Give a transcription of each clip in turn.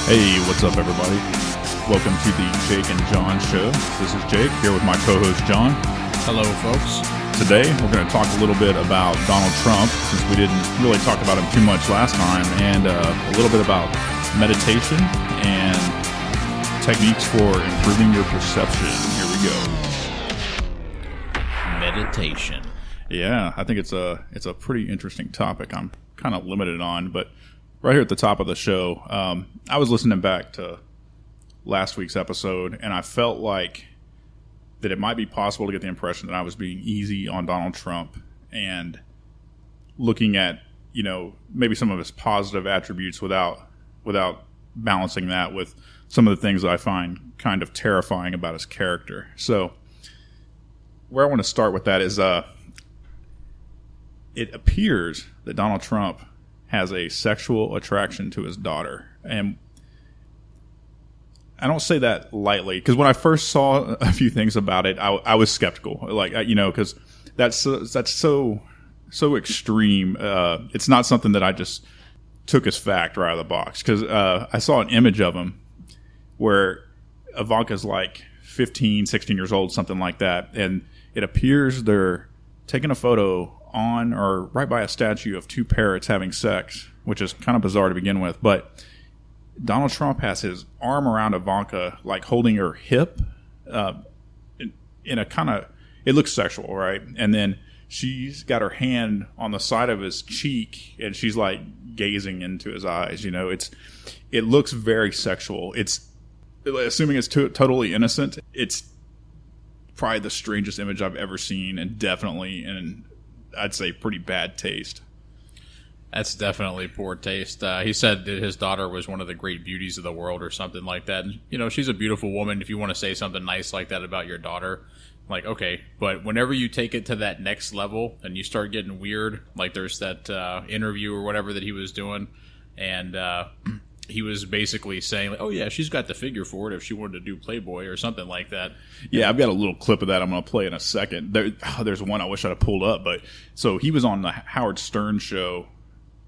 Hey, what's up, everybody? Welcome to the Jake and John Show. This is Jake, here with my co-host, John. Hello, folks. Today, we're going to talk a little bit about Donald Trump, since we didn't really talk about him too much last time, and a little bit about meditation and techniques for improving your perception. Here we go. Meditation. Yeah, I think it's a pretty interesting topic. I'm kind of limited on, but right here at the top of the show, I was listening back to last week's episode, and I felt like that it might be possible to get the impression that I was being easy on Donald Trump and looking at, maybe some of his positive attributes without balancing that with some of the things that I find kind of terrifying about his character. So where I want to start with that is it appears that Donald Trump has a sexual attraction to his daughter. And I don't say that lightly, because when I first saw a few things about it, I was skeptical. Because that's so extreme. It's not something that I just took as fact right out of the box. Because I saw an image of him where Ivanka's like 15, 16 years old, something like that. And it appears they're taking a photo on or right by a statue of two parrots having sex, which is kind of bizarre to begin with. But Donald Trump has his arm around Ivanka, like holding her hip, in a kind of, it looks sexual, right? And then she's got her hand on the side of his cheek, and she's like gazing into his eyes. It looks very sexual. It's, assuming it's totally innocent, it's probably the strangest image I've ever seen, and definitely in, I'd say, pretty bad taste. That's definitely poor taste. He said that his daughter was one of the great beauties of the world or something like that. And, she's a beautiful woman. If you want to say something nice like that about your daughter, like, okay. But whenever you take it to that next level and you start getting weird, like there's that interview or whatever that he was doing, and he was basically saying, like, oh, yeah, she's got the figure for it if she wanted to do Playboy or something like that. Yeah, I've got a little clip of that I'm going to play in a second. There's one I wish I'd have pulled up. But so he was on the Howard Stern show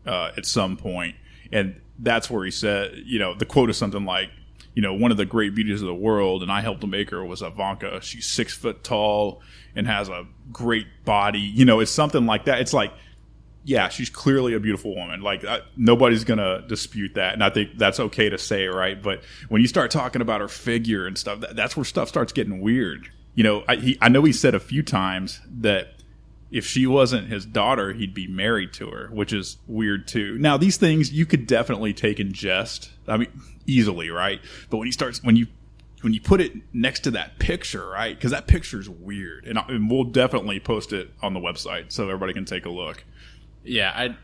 at some point, and that's where he said, the quote is something like, one of the great beauties of the world, and I helped to make her, was Ivanka. She's 6 foot tall and has a great body. It's something like that. It's like, yeah, she's clearly a beautiful woman. Like, nobody's going to dispute that. And I think that's okay to say, right? But when you start talking about her figure and stuff, that's where stuff starts getting weird. I know he said a few times that if she wasn't his daughter, he'd be married to her, which is weird too. Now, these things you could definitely take in jest. I mean, easily, right? But when you put it next to that picture, right? Because that picture's weird. And we'll definitely post it on the website so everybody can take a look. Yeah,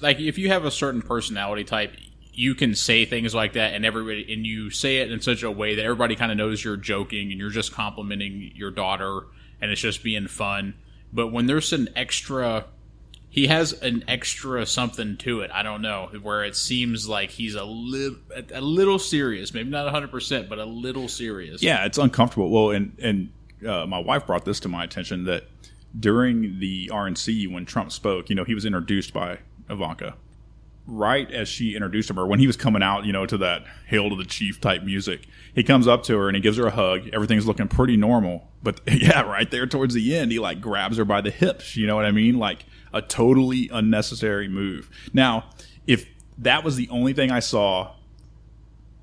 like if you have a certain personality type, you can say things like that, and you say it in such a way that everybody kind of knows you're joking and you're just complimenting your daughter, and it's just being fun. But when there's he has an extra something to it. I don't know, where it seems like he's a little serious, maybe not 100%, but a little serious. Yeah, it's uncomfortable. Well, and my wife brought this to my attention that during the RNC, when Trump spoke, he was introduced by Ivanka. Right as she introduced him, or when he was coming out, to that Hail to the Chief type music, he comes up to her and he gives her a hug. Everything's looking pretty normal. But yeah, right there towards the end, he like grabs her by the hips. You know what I mean? Like a totally unnecessary move. Now, if that was the only thing I saw,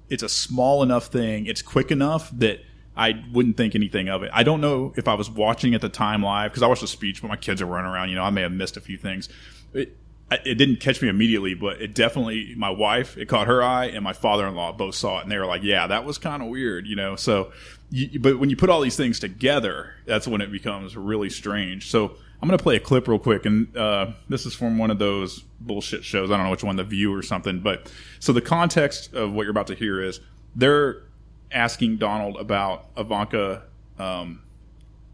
it's a small enough thing. It's quick enough that I wouldn't think anything of it. I don't know if I was watching at the time live, because I watched the speech, but my kids are running around. I may have missed a few things. It didn't catch me immediately, but it definitely, my wife, it caught her eye, and my father-in-law both saw it, and they were like, yeah, that was kind of weird, So, but when you put all these things together, that's when it becomes really strange. So I'm going to play a clip real quick, and this is from one of those bullshit shows. I don't know which one, The View or something. But so the context of what you're about to hear is they're asking Donald about Ivanka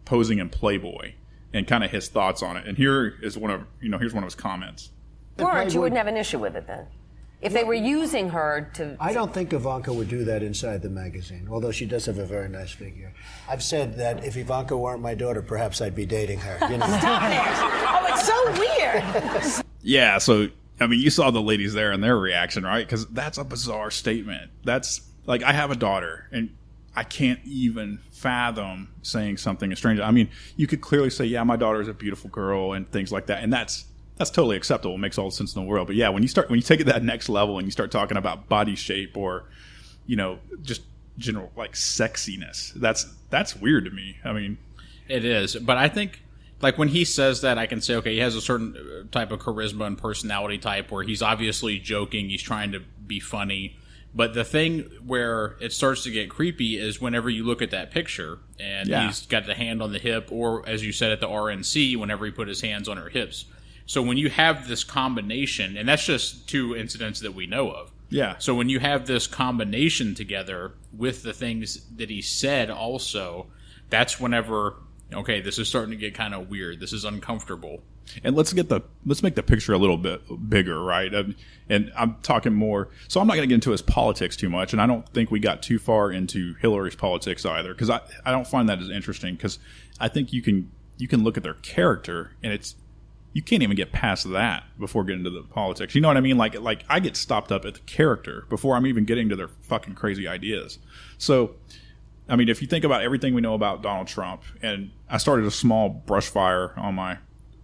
posing in Playboy and kind of his thoughts on it. And here is here's one of his comments. Weren't, you wouldn't have an issue with it then? If they were using her to... I don't think Ivanka would do that inside the magazine, although she does have a very nice figure. I've said that if Ivanka weren't my daughter, perhaps I'd be dating her. Stop it! Oh, it's so weird! Yeah, so I mean, you saw the ladies there and their reaction, right? Because that's a bizarre statement. That's like, I have a daughter, and I can't even fathom saying something strange. I mean, you could clearly say, yeah, my daughter is a beautiful girl and things like that. And that's totally acceptable. It makes all the sense in the world. But yeah, when you take it to that next level and you start talking about body shape or, just general like sexiness, that's weird to me. I mean, it is. But I think, like, when he says that, I can say, okay, he has a certain type of charisma and personality type where he's obviously joking, he's trying to be funny. But the thing where it starts to get creepy is whenever you look at that picture and he's got the hand on the hip, or as you said at the RNC, whenever he put his hands on her hips. So when you have this combination, and that's just 2 incidents that we know of. Yeah. So when you have this combination together with the things that he said also, that's whenever, okay, this is starting to get kind of weird. This is uncomfortable. And let's make the picture a little bit bigger, right? And I'm talking more. So I'm not going to get into his politics too much, and I don't think we got too far into Hillary's politics either, because I don't find that as interesting. Because I think you can look at their character, and you can't even get past that before getting to the politics. You know what I mean? Like I get stopped up at the character before I'm even getting to their fucking crazy ideas. So, I mean, if you think about everything we know about Donald Trump, and I started a small brush fire on my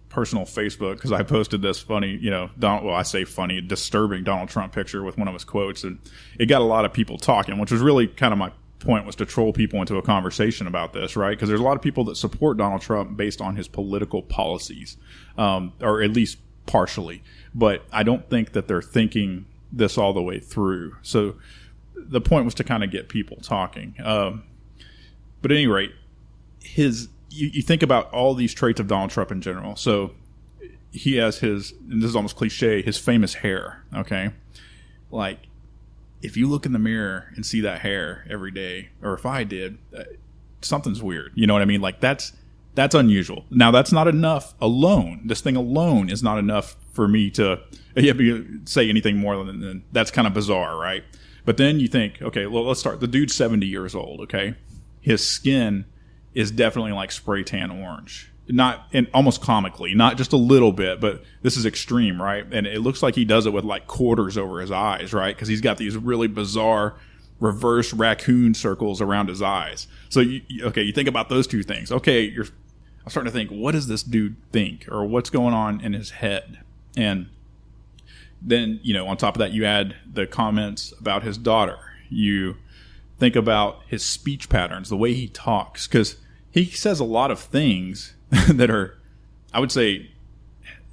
personal Facebook because I posted this funny, I say funny, disturbing Donald Trump picture with one of his quotes, and it got a lot of people talking, which was really kind of my point, was to troll people into a conversation about this, right? Because there's a lot of people that support Donald Trump based on his political policies, or at least partially, but I don't think that they're thinking this all the way through. So the point was to kind of get people talking. But at any rate, you think about all these traits of Donald Trump in general. So he has and this is almost cliche, his famous hair, okay? Like, if you look in the mirror and see that hair every day, or if I did, something's weird. You know what I mean? Like, that's unusual. Now, that's not enough alone. This thing alone is not enough for me to say anything more than that's kind of bizarre, right? But then you think, okay, well, let's start. The dude's 70 years old, okay? His skin is definitely like spray tan orange. And almost comically, not just a little bit, but this is extreme, right? And it looks like he does it with like quarters over his eyes, right? Because he's got these really bizarre reverse raccoon circles around his eyes. So you think about those 2 things. Okay, I'm starting to think, what does this dude think, or what's going on in his head? And then, on top of that, you add the comments about his daughter. You think about his speech patterns, the way he talks, because he says a lot of things that are, I would say,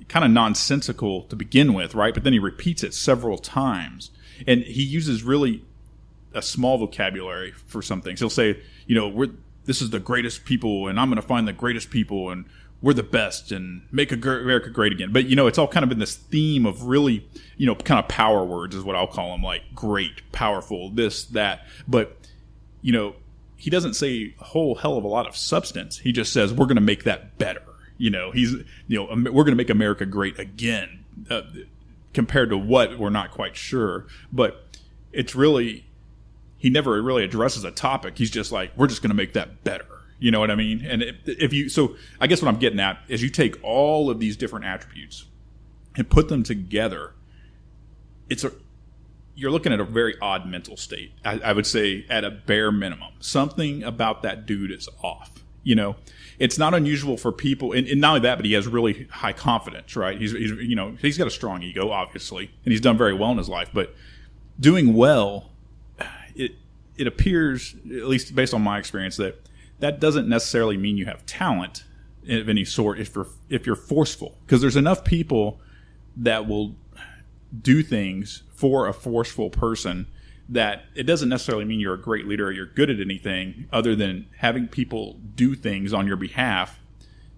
kind of nonsensical to begin with, right? But then he repeats it several times. And he uses really a small vocabulary for some things. He'll say, this is the greatest people, and I'm going to find the greatest people, and we're the best, and make America great again. But, it's all kind of in this theme of really, kind of power words is what I'll call them, like great, powerful, this, that. But, he doesn't say a whole hell of a lot of substance. He just says, we're going to make that better. We're going to make America great again, compared to what, we're not quite sure. But it's really, he never really addresses a topic. He's just like, we're just going to make that better. You know what I mean? And so I guess what I'm getting at is you take all of these different attributes and put them together. You're looking at a very odd mental state. I would say at a bare minimum, something about that dude is off. It's not unusual for people, and not only that, but he has really high confidence, right? He's got a strong ego, obviously, and he's done very well in his life. But doing well, it appears, at least based on my experience, that doesn't necessarily mean you have talent of any sort if you're forceful, because there's enough people that will do things for a forceful person that it doesn't necessarily mean you're a great leader or you're good at anything other than having people do things on your behalf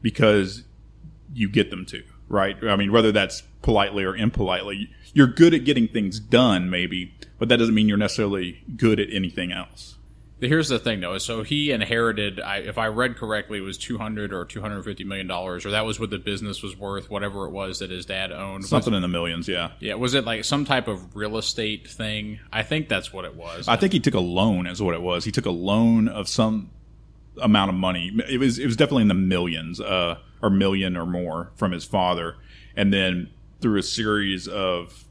because you get them to, right? I mean, whether that's politely or impolitely, you're good at getting things done maybe, but that doesn't mean you're necessarily good at anything else. Here's the thing, though. So he inherited, if I read correctly, it was $200 or $250 million, or that was what the business was worth, whatever it was that his dad owned. Something in the millions, yeah. Yeah, was it like some type of real estate thing? I think that's what it was. I think he took a loan is what it was. He took a loan of some amount of money. It was definitely in the millions, or million or more from his father. And then through a series of,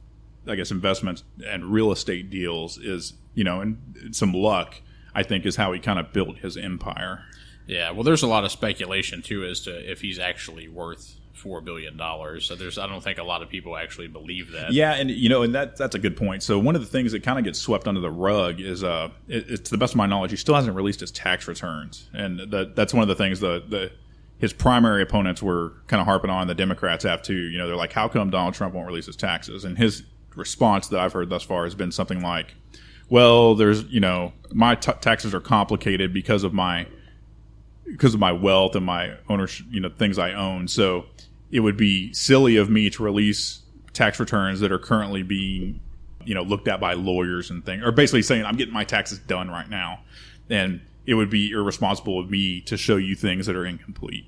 I guess, investments and real estate deals is, and some luck, I think, is how he kind of built his empire. Yeah, well, there's a lot of speculation too as to if he's actually worth $4 billion. So I don't think a lot of people actually believe that. Yeah, and that's a good point. So one of the things that kind of gets swept under the rug is, it's to the best of my knowledge, he still hasn't released his tax returns, and that's one of the things his primary opponents were kind of harping on. The Democrats have too. They're like, how come Donald Trump won't release his taxes? And his response that I've heard thus far has been something like, well, there's, my taxes are complicated because of my wealth and my ownership, things I own. So it would be silly of me to release tax returns that are currently being, looked at by lawyers and things, or basically saying I'm getting my taxes done right now. And it would be irresponsible of me to show you things that are incomplete.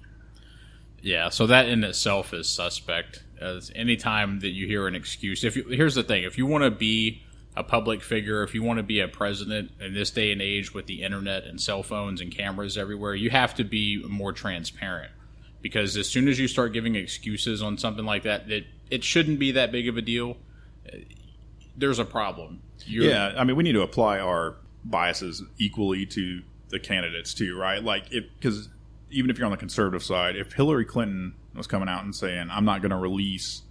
Yeah, so that in itself is suspect. As any time that you hear an excuse, here's the thing: if you want to be a public figure, if you want to be a president in this day and age with the internet and cell phones and cameras everywhere, you have to be more transparent. Because as soon as you start giving excuses on something like that, it shouldn't be that big of a deal. There's a problem. Yeah, I mean, we need to apply our biases equally to the candidates too, right? Like, because even if you're on the conservative side, if Hillary Clinton was coming out and saying, I'm not going to release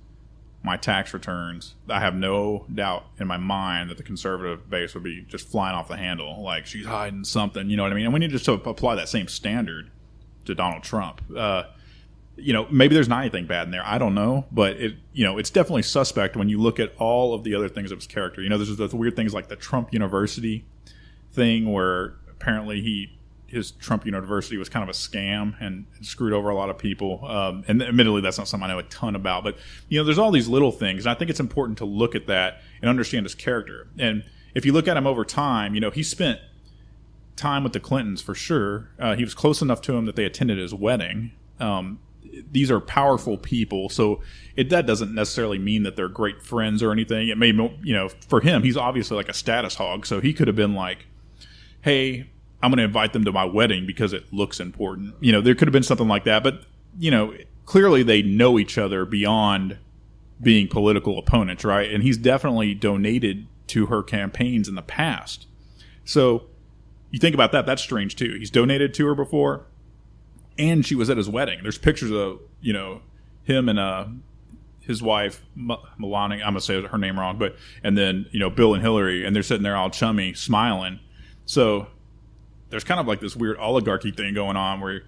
my tax returns, I have no doubt in my mind that the conservative base would be just flying off the handle, like she's hiding something, you know what I mean? And we need just to apply that same standard to Donald Trump. Maybe there's not anything bad in there, I don't know, but it's definitely suspect when you look at all of the other things of his character. There's the weird things like the Trump University thing, where apparently his Trump University was kind of a scam and screwed over a lot of people. And admittedly, that's not something I know a ton about. But, there's all these little things. And I think it's important to look at that and understand his character. And if you look at him over time, he spent time with the Clintons for sure. He was close enough to him that they attended his wedding. These are powerful people. So that doesn't necessarily mean that they're great friends or anything. It may, for him, he's obviously like a status hog. So he could have been like, hey, I'm going to invite them to my wedding because it looks important. There could have been something like that. But, clearly they know each other beyond being political opponents, right? And he's definitely donated to her campaigns in the past. So you think about that, that's strange too. He's donated to her before, and she was at his wedding. There's pictures of, him and his wife, Melania, I'm going to say her name wrong, and then, Bill and Hillary, and they're sitting there all chummy, smiling. So there's kind of like this weird oligarchy thing going on where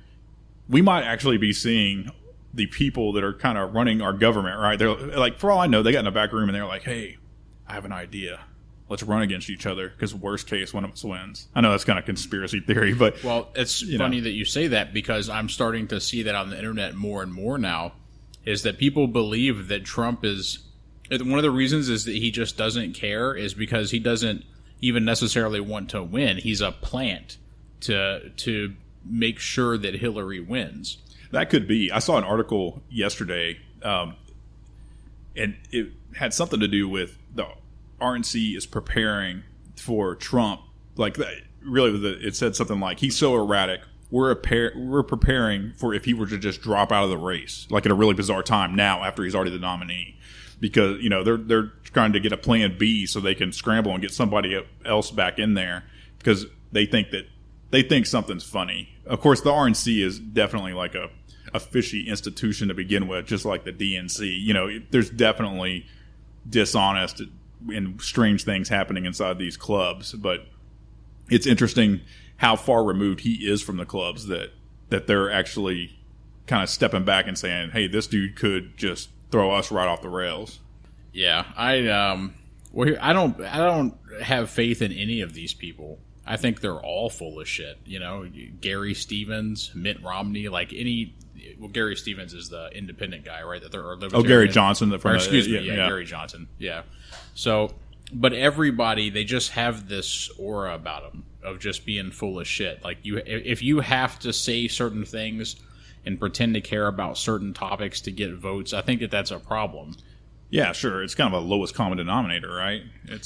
we might actually be seeing the people that are kind of running our government, right? They're like, for all I know, they got in a back room and they're like, hey, I have an idea. Let's run against each other because worst case, one of us wins. I know that's kind of conspiracy theory, but... Well, it's funny that you say that because I'm starting to see that on the internet more and more now, is that people believe that Trump is... One of the reasons is that he just doesn't care is because he doesn't even necessarily want to win. He's a plant to make sure that Hillary wins. That could be. I saw an article yesterday, and it had something to do with the RNC is preparing for Trump. Like, really, it said something like, he's so erratic, we're preparing for if he were to just drop out of the race, like at a really bizarre time now after he's already the nominee. Because, they're trying to get a plan B so they can scramble and get somebody else back in there because they think something's funny. Of course, the RNC is definitely like a fishy institution to begin with, just like the DNC. There's definitely dishonest and strange things happening inside these clubs, but it's interesting how far removed he is from the clubs that they're actually kind of stepping back and saying, hey, this dude could just throw us right off the rails. Yeah, I don't have faith in any of these people. I think they're all full of shit. Gary Stevens, Mitt Romney, Gary Stevens is the independent guy, right? Gary Johnson. Excuse me, Gary Johnson. Yeah. So, but everybody, they just have this aura about them of just being full of shit. Like if you have to say certain things and pretend to care about certain topics to get votes, I think that's a problem. Yeah, sure. It's kind of a lowest common denominator, right? I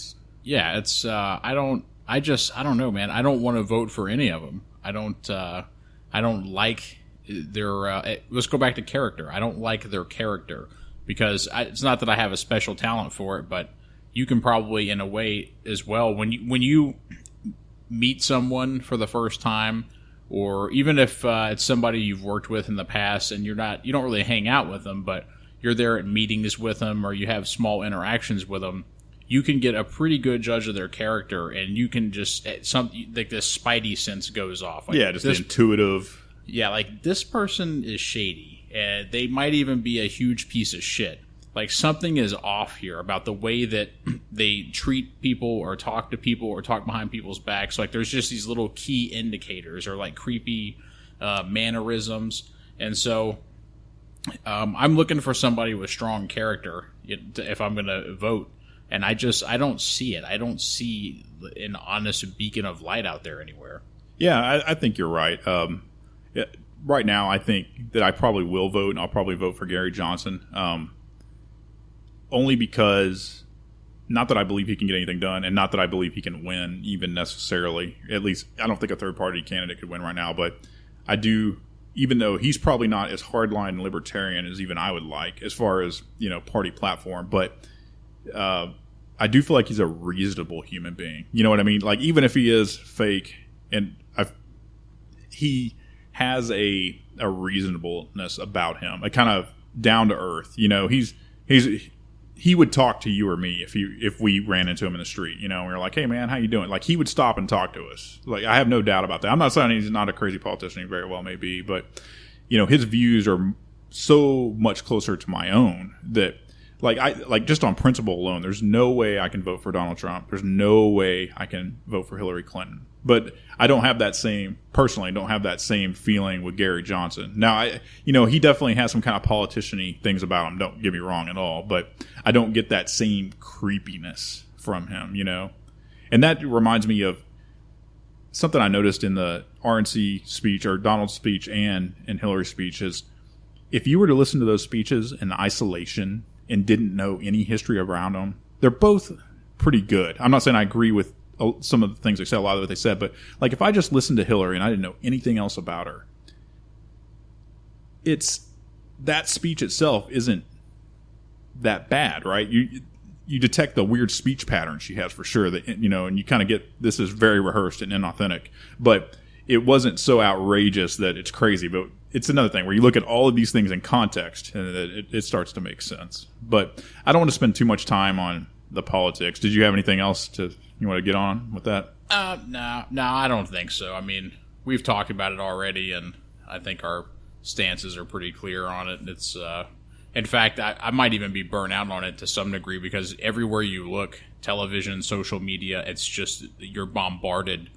don't know, man. I don't want to vote for any of them. I don't like their, let's go back to character. I don't like their character. because it's not that I have a special talent for it, but you can probably, in a way, as well, when you meet someone for the first time, or even if it's somebody you've worked with in the past and you don't really hang out with them, but you're there at meetings with them or you have small interactions with them, you can get a pretty good judge of their character, and you can just like this spidey sense goes off. Like just the intuitive. Yeah, like this person is shady, and they might even be a huge piece of shit. Like something is off here about the way that they treat people or talk to people or talk behind people's backs. Like there's just these little key indicators or like creepy mannerisms. And so I'm looking for somebody with strong character if I'm going to vote. And I don't see it. I don't see an honest beacon of light out there anywhere. Yeah, I think you're right. Right now, I think that I probably will vote, and I'll probably vote for Gary Johnson. Only because, not that I believe he can get anything done, and not that I believe he can win even necessarily. At least, I don't think a third-party candidate could win right now, but I do, even though he's probably not as hardline libertarian as even I would like as far as, party platform, but I do feel like he's a reasonable human being. You know what I mean? Like, even if he is fake, and he has a reasonableness about him, a kind of down to earth. He would talk to you or me if we ran into him in the street, and we were like, "Hey man, how you doing?" Like he would stop and talk to us. Like I have no doubt about that. I'm not saying he's not a crazy politician. He very well may be, but his views are so much closer to my own that like just on principle alone, there's no way I can vote for Donald Trump. There's no way I can vote for Hillary Clinton. But I don't have that same feeling with Gary Johnson. Now, he definitely has some kind of politician-y things about him. Don't get me wrong at all. But I don't get that same creepiness from him, And that reminds me of something I noticed in the RNC speech, or Donald's speech and Hillary's speech, is if you were to listen to those speeches in isolation and didn't know any history around them, they're both pretty good. I'm not saying I agree with some of the things they said, a lot of what they said, but like if I just listened to Hillary and I didn't know anything else about her, that speech itself isn't that bad, right? You detect the weird speech pattern she has for sure, that and you kind of get this is very rehearsed and inauthentic, but it wasn't so outrageous that it's crazy. But it's another thing where you look at all of these things in context and it starts to make sense. But I don't want to spend too much time on the politics. Did you have anything else you want to get on with that? No, I don't think so. I mean, we've talked about it already, and I think our stances are pretty clear on it. It's, in fact, I might even be burnt out on it to some degree, because everywhere you look, television, social media, it's just you're bombarded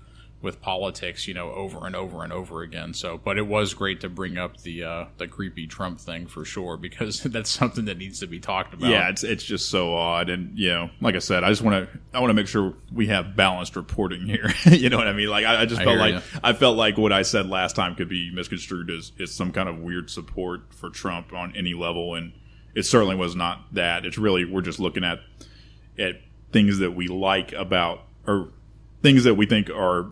with politics, over and over and over again. So, but it was great to bring up the creepy Trump thing for sure, because that's something that needs to be talked about. Yeah, it's just so odd, and like I said, I want to make sure we have balanced reporting here. You know what I mean? Like I felt like what I said last time could be misconstrued as some kind of weird support for Trump on any level, and it certainly was not that. It's really we're just looking at things that we like about, or things that we think are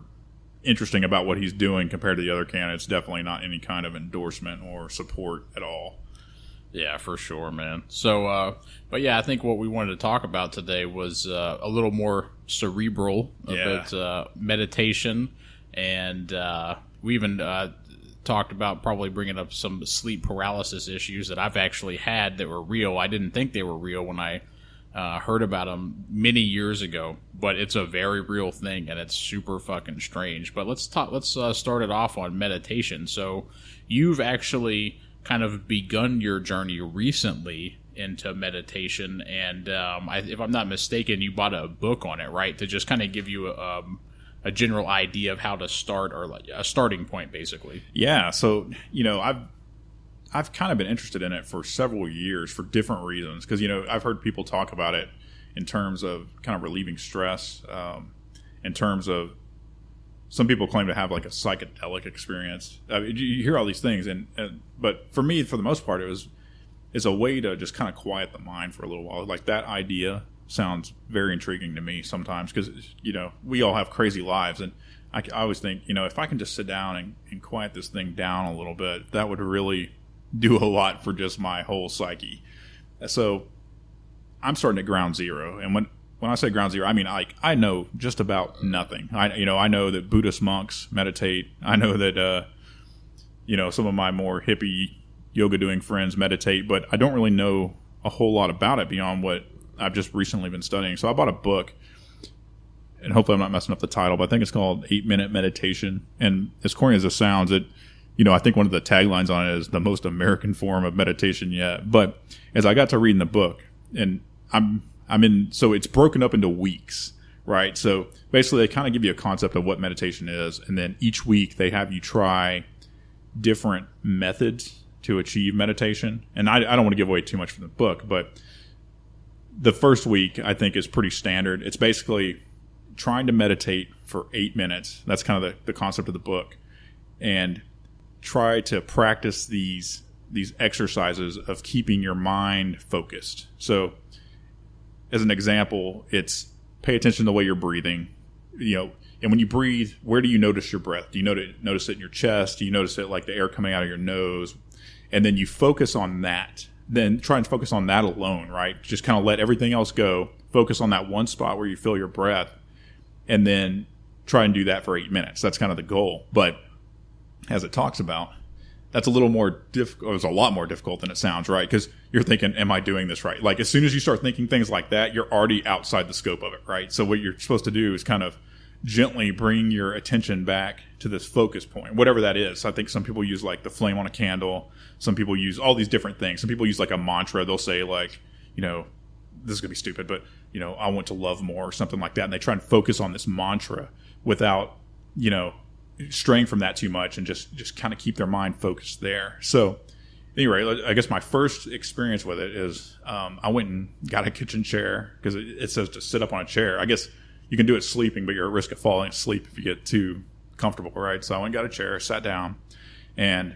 interesting about what he's doing compared to the other candidates. Definitely not any kind of endorsement or support at all. Yeah, for sure, man. So, but yeah, I think what we wanted to talk about today was a little more cerebral, a bit meditation, and we even talked about probably bringing up some sleep paralysis issues that I've actually had that were real. I didn't think they were real when I heard about them many years ago, but it's a very real thing, and it's super fucking strange. But let's start it off on meditation. So you've actually kind of begun your journey recently into meditation, and if I'm not mistaken, you bought a book on it, right? To just kind of give you a general idea of how to start, or like a starting point, basically. Yeah. So, I've kind of been interested in it for several years for different reasons, because I've heard people talk about it in terms of kind of relieving stress, in terms of some people claim to have like a psychedelic experience. I mean, you hear all these things, but for me, for the most part, it's a way to just kind of quiet the mind for a little while. Like that idea sounds very intriguing to me sometimes, because we all have crazy lives, and I always think if I can just sit down and quiet this thing down a little bit, that would really do a lot for just my whole psyche. So I'm starting at ground zero. And when I say ground zero, I mean, I know just about nothing. I know that Buddhist monks meditate. I know that, some of my more hippie yoga doing friends meditate, but I don't really know a whole lot about it beyond what I've just recently been studying. So I bought a book, and hopefully I'm not messing up the title, but I think it's called 8-Minute Meditation. And as corny as it sounds, I think one of the taglines on it is the most American form of meditation yet. But as I got to reading the book, and so it's broken up into weeks, right? So basically they kind of give you a concept of what meditation is. And then each week they have you try different methods to achieve meditation. And I don't want to give away too much from the book, but the first week I think is pretty standard. It's basically trying to meditate for 8 minutes. That's kind of the concept of the book. And try to practice these exercises of keeping your mind focused. So as an example, it's pay attention to the way you're breathing, and when you breathe, where do you notice your breath? Do you notice it in your chest? Do you notice it like the air coming out of your nose? And then you focus on that. Then try and focus on that alone, right? Just kind of let everything else go. Focus on that one spot where you feel your breath, and then try and do that for 8 minutes. That's kind of the goal. But as it talks about, that's a little more difficult. It's a lot more difficult than it sounds, right? Because you're thinking, am I doing this right? Like as soon as you start thinking things like that, you're already outside the scope of it, right? So what you're supposed to do is kind of gently bring your attention back to this focus point, whatever that is. I think some people use like the flame on a candle. Some people use all these different things. Some people use like a mantra. They'll say like, this is going to be stupid, but I want to love more or something like that. And they try and focus on this mantra without, straying from that too much, and just kind of keep their mind focused there. So anyway, I guess my first experience with it is I went and got a kitchen chair because it says to sit up on a chair. I guess you can do it sleeping, but you're at risk of falling asleep if you get too comfortable, right? So I went and got a chair, sat down, and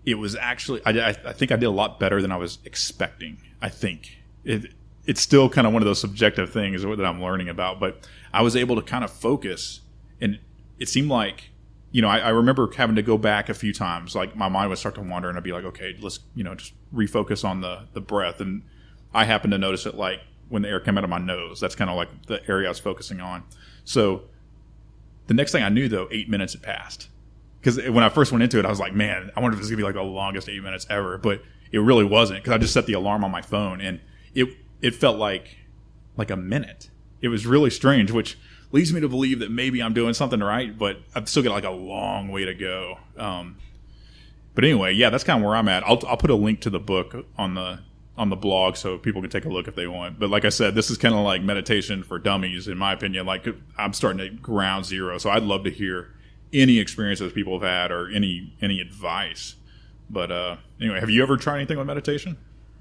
it was actually, I think I did a lot better than I was expecting. I think it's still kind of one of those subjective things that I'm learning about, but I was able to kind of focus, and it seemed like, I remember having to go back a few times. Like my mind would start to wander, and I'd be like, okay, let's, just refocus on the breath. And I happened to notice it like when the air came out of my nose. That's kind of like the area I was focusing on. So the next thing I knew, though, 8 minutes had passed. Because when I first went into it, I was like, man, I wonder if this is going to be like the longest 8 minutes ever. But it really wasn't, because I just set the alarm on my phone, and it felt like a minute. It was really strange, which leads me to believe that maybe I'm doing something right, but I've still got like a long way to go. But anyway, yeah, that's kind of where I'm at. I'll put a link to the book on the blog so people can take a look if they want. But like I said, this is kind of like meditation for dummies, in my opinion. Like I'm starting at ground zero, so I'd love to hear any experiences people have had or any advice. But anyway, have you ever tried anything with meditation?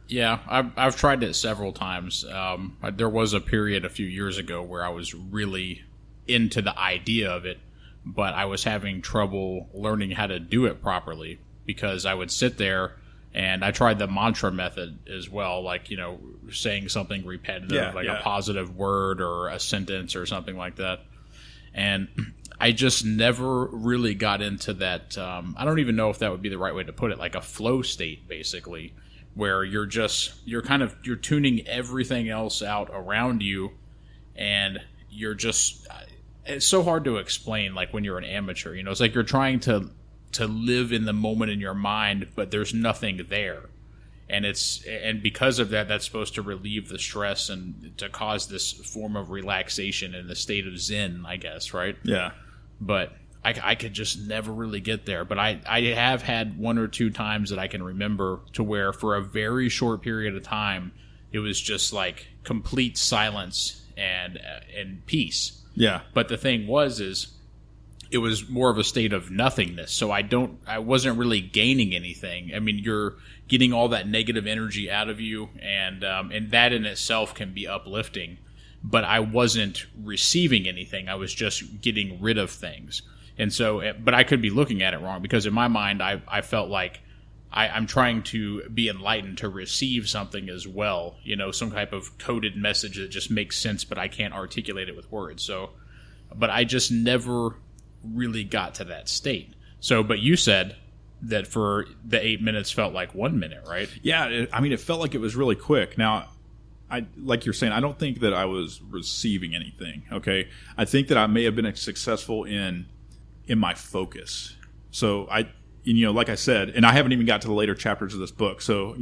Yeah, I've tried it several times. There was a period a few years ago where I was really into the idea of it, but I was having trouble learning how to do it properly, because I would sit there, and I tried the mantra method as well, like, saying something repetitive, a positive word or a sentence or something like that. And I just never really got into that. I don't even know if that would be the right way to put it, like a flow state, basically, where you're tuning everything else out around you, and it's so hard to explain, like when you're an amateur, it's like you're trying to live in the moment in your mind, but there's nothing there. And because of that, that's supposed to relieve the stress and to cause this form of relaxation in the state of Zen, I guess, right? Yeah. But I could just never really get there. But I have had one or two times that I can remember to where for a very short period of time, it was just like complete silence and peace. Yeah. But the thing is it was more of a state of nothingness. So I wasn't really gaining anything. I mean, you're getting all that negative energy out of you, and that in itself can be uplifting. But I wasn't receiving anything. I was just getting rid of things. And so, but I could be looking at it wrong, because in my mind, I felt like I'm trying to be enlightened to receive something as well. Some type of coded message that just makes sense, but I can't articulate it with words. So, but I just never really got to that state. So, but you said that for the 8 minutes felt like 1 minute, right? Yeah, it felt like it was really quick. Now, like you're saying, I don't think that I was receiving anything. Okay, I think that I may have been successful in my focus. So like I said, and I haven't even got to the later chapters of this book. So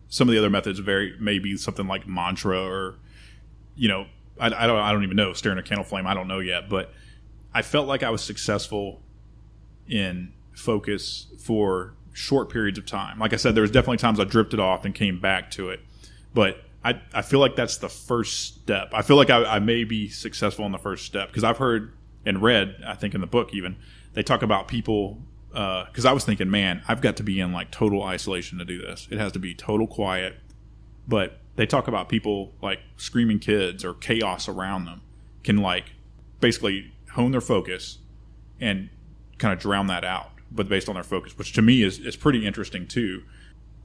some of the other methods may be something like mantra, or I don't even know, staring at a candle flame. I don't know yet, but I felt like I was successful in focus for short periods of time. Like I said, there was definitely times I drifted off and came back to it, but I feel like that's the first step. I feel like I may be successful in the first step, because I've heard and read, I think in the book even, they talk about people, because I was thinking, man, I've got to be in like total isolation to do this. It has to be total quiet. But they talk about people like screaming kids or chaos around them can like basically hone their focus and kind of drown that out, but based on their focus, which to me is pretty interesting too.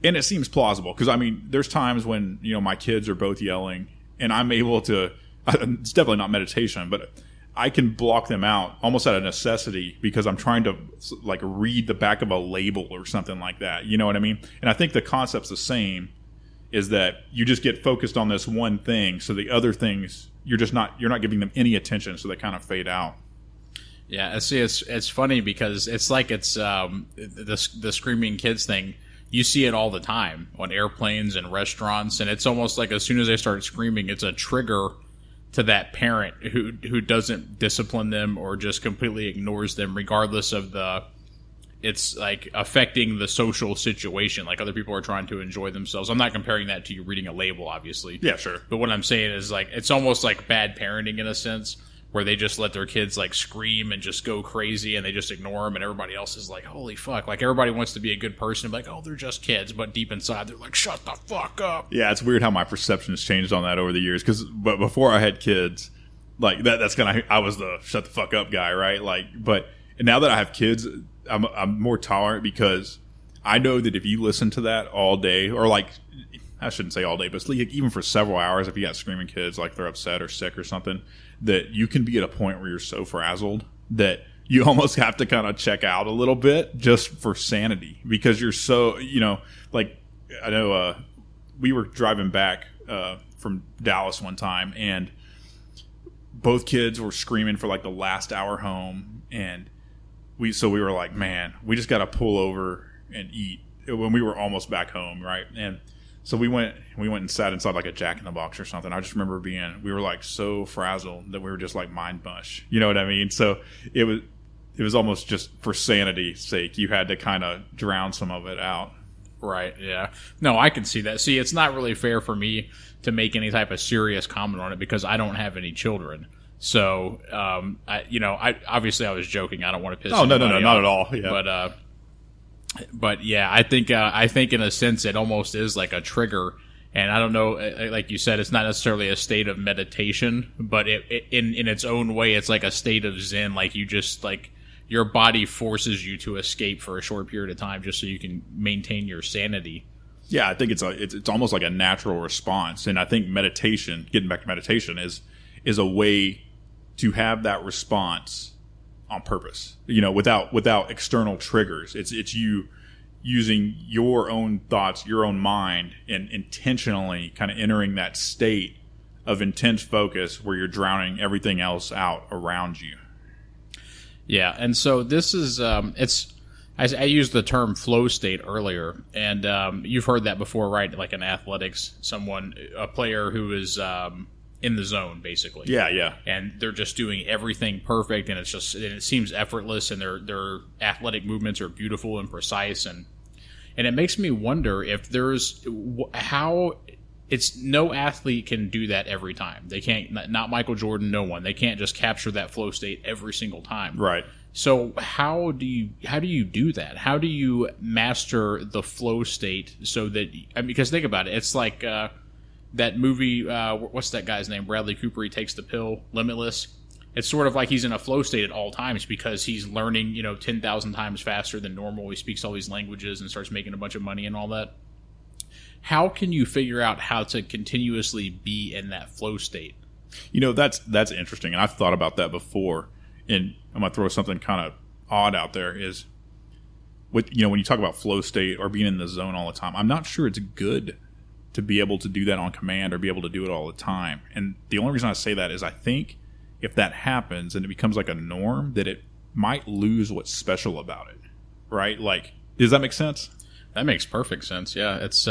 And it seems plausible, because there's times when my kids are both yelling and I'm able to, it's definitely not meditation, but I can block them out almost out of necessity, because I'm trying to like read the back of a label or something like that. You know what I mean? And I think the concept's the same, is that you just get focused on this one thing, so the other things you're not giving them any attention, so they kind of fade out. Yeah, see, it's funny because it's like it's the screaming kids thing. You see it all the time on airplanes and restaurants, and it's almost like as soon as they start screaming, it's a trigger to that parent who doesn't discipline them or just completely ignores them, regardless of it's like affecting the social situation. Like other people are trying to enjoy themselves. I'm not comparing that to you reading a label, obviously. Yeah, sure. But what I'm saying is like it's almost like bad parenting in a sense, where they just let their kids like scream and just go crazy, and they just ignore them, and everybody else is like, holy fuck. Like everybody wants to be a good person, like, oh, they're just kids, but deep inside they're like, shut the fuck up. Yeah, it's weird how my perception has changed on that over the years, but before I had kids, like that's kind of, I was the shut the fuck up guy, right? Like, but now that I have kids, I'm more tolerant, because I know that if you listen to that all day, or like, I shouldn't say all day, but even for several hours, if you got screaming kids, like they're upset or sick or something, that you can be at a point where you're so frazzled that you almost have to kind of check out a little bit just for sanity, because you're so, like, I know we were driving back from Dallas one time, and both kids were screaming for like the last hour home, and we were like, man, we just got to pull over and eat when we were almost back home, right? And so we went and sat inside like a Jack in the Box or something. I just remember we were like so frazzled that we were just like mind mush. You know what I mean? So it was almost just for sanity's sake. You had to kind of drown some of it out. Right, yeah. No, I can see that. See, it's not really fair for me to make any type of serious comment on it, because I don't have any children. So, I obviously I was joking. I don't want to piss. Oh, no, not off, at all. Yeah. But yeah, I think in a sense it almost is like a trigger, and I don't know, like you said, it's not necessarily a state of meditation, but in its own way, it's like a state of zen. Like you just like your body forces you to escape for a short period of time just so you can maintain your sanity. Yeah, I think it's almost like a natural response, and I think meditation, getting back to meditation, is a way to have that response on purpose, without external triggers. It's you using your own thoughts, your own mind, and intentionally kind of entering that state of intense focus where you're drowning everything else out around you. Yeah, and so this is I used the term flow state earlier, and you've heard that before, right? Like in athletics, a player who is in the zone, basically. Yeah. And they're just doing everything perfect, and it seems effortless, and their athletic movements are beautiful and precise, and it makes me wonder if there's how it's no athlete can do that every time. They can't, not Michael Jordan, no one. They can't just capture that flow state every single time. Right. So how do you do that? How do you master the flow state so that, because think about it, it's like that movie, what's that guy's name? Bradley Cooper, he takes the pill, Limitless. It's sort of like he's in a flow state at all times because he's learning, 10,000 times faster than normal. He speaks all these languages and starts making a bunch of money and all that. How can you figure out how to continuously be in that flow state? That's interesting, and I've thought about that before. And I'm going to throw something kind of odd out there is with, when you talk about flow state or being in the zone all the time, I'm not sure it's good to be able to do that on command or be able to do it all the time. And the only reason I say that is I think if that happens and it becomes like a norm, that it might lose what's special about it, right? Like, does that make sense? That makes perfect sense. Yeah, it's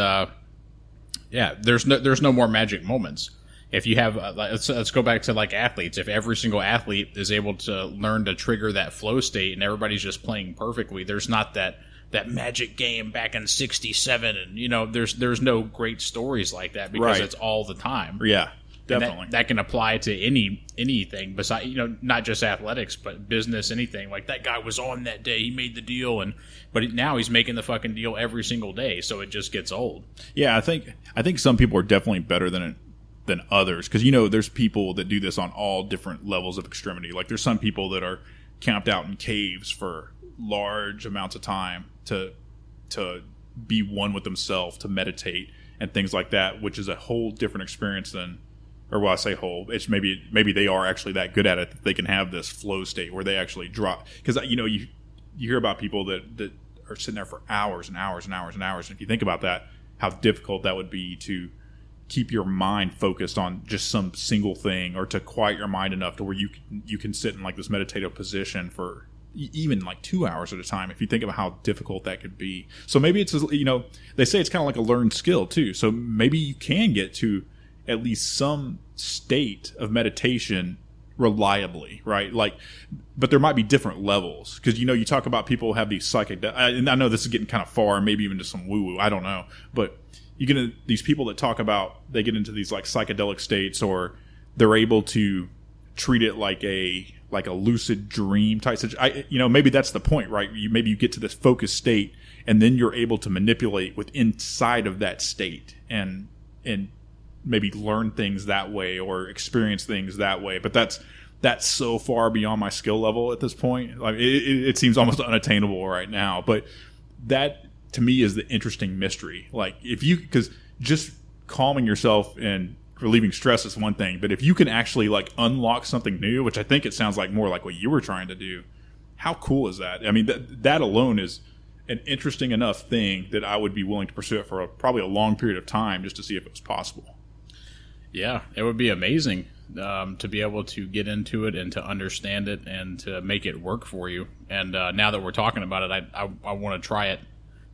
there's no more magic moments. If you have, let's go back to like athletes. If every single athlete is able to learn to trigger that flow state and everybody's just playing perfectly, there's not that magic game back in '67, and there's no great stories like that because it's all the time. Yeah, definitely. That can apply to anything besides, not just athletics, but business, anything. Like that guy was on that day, he made the deal, but now he's making the fucking deal every single day, so it just gets old. Yeah, I think some people are definitely better than others, because there's people that do this on all different levels of extremity. Like there's some people that are camped out in caves for large amounts of time to be one with themselves, to meditate and things like that, which is a whole different experience than, or well, I say whole, it's maybe they are actually that good at it that they can have this flow state where they actually drop. Because you hear about people that are sitting there for hours and hours and hours and hours, and if you think about that, how difficult that would be to keep your mind focused on just some single thing, or to quiet your mind enough to where you can sit in like this meditative position for even like 2 hours at a time. If you think about how difficult that could be. So maybe it's, they say it's kind of like a learned skill too. So maybe you can get to at least some state of meditation reliably, right? Like, but there might be different levels, because you talk about people who have these psychedelic, and I know this is getting kind of far, maybe even to some woo-woo, I don't know, but you get these people that talk about they get into these like psychedelic states, or they're able to treat it like a lucid dream type situation. Maybe that's the point, right? Maybe you get to this focused state, and then you're able to manipulate inside of that state and maybe learn things that way or experience things that way. But that's so far beyond my skill level at this point. Like it seems almost unattainable right now. But that to me is the interesting mystery. Like because just calming yourself and relieving stress is one thing, but if you can actually like unlock something new, which I think it sounds like more like what you were trying to do, how cool is that? I mean, that alone is an interesting enough thing that I would be willing to pursue it for probably a long period of time just to see if it was possible. Yeah, it would be amazing to be able to get into it and to understand it and to make it work for you. And now that we're talking about it, I want to try it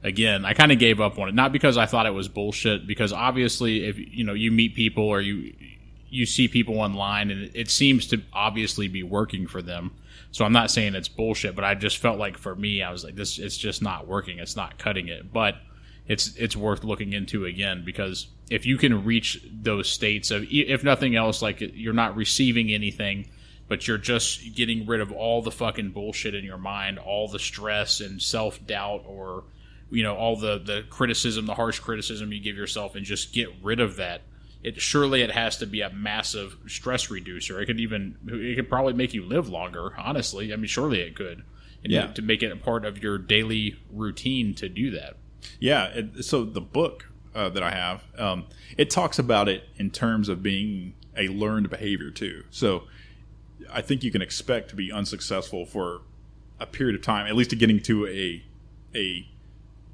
again. I kind of gave up on it, not because I thought it was bullshit, because obviously if you meet people or you see people online and it seems to obviously be working for them. So I'm not saying it's bullshit, but I just felt like for me, I was like, it's just not working. It's not cutting it. But it's worth looking into again, because if you can reach those states of, if nothing else, like you're not receiving anything, but you're just getting rid of all the fucking bullshit in your mind, all the stress and self-doubt, or all the criticism, the harsh criticism you give yourself, and just get rid of that. Surely it has to be a massive stress reducer. It could probably make you live longer, honestly. I mean, surely it could. And to make it a part of your daily routine to do that. Yeah. So the book that I have, it talks about it in terms of being a learned behavior too. So I think you can expect to be unsuccessful for a period of time, at least to getting to a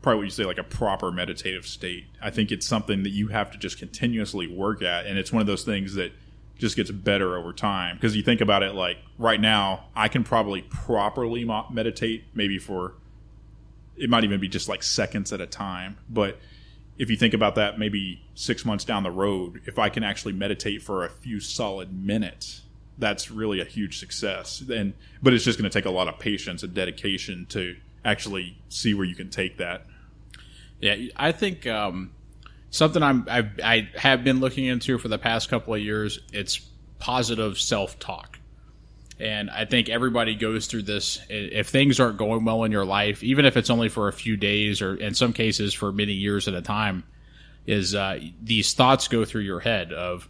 probably what you say, like a proper meditative state. I think it's something that you have to just continuously work at, and it's one of those things that just gets better over time. Because you think about it, like right now, I can probably properly meditate maybe for, it might even be just like seconds at a time. But if you think about that, maybe 6 months down the road, if I can actually meditate for a few solid minutes, that's really a huge success. But it's just going to take a lot of patience and dedication to actually see where you can take that. Yeah, I think something I have been looking into for the past couple of years, it's positive self-talk. And I think everybody goes through this. If things aren't going well in your life, even if it's only for a few days or in some cases for many years at a time, is these thoughts go through your head of,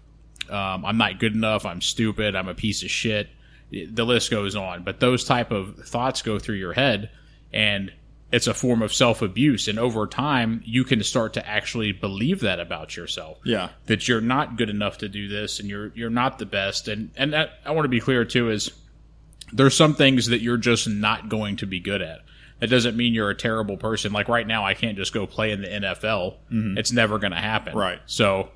I'm not good enough, I'm stupid, I'm a piece of shit. The list goes on. But those type of thoughts go through your head, and it's a form of self-abuse. And over time, you can start to actually believe that about yourself. Yeah. That you're not good enough to do this, and you're not the best. And that, I want to be clear, too, is there's some things that you're just not going to be good at. That doesn't mean you're a terrible person. Like right now, I can't just go play in the NFL. It's never going to happen. Right. So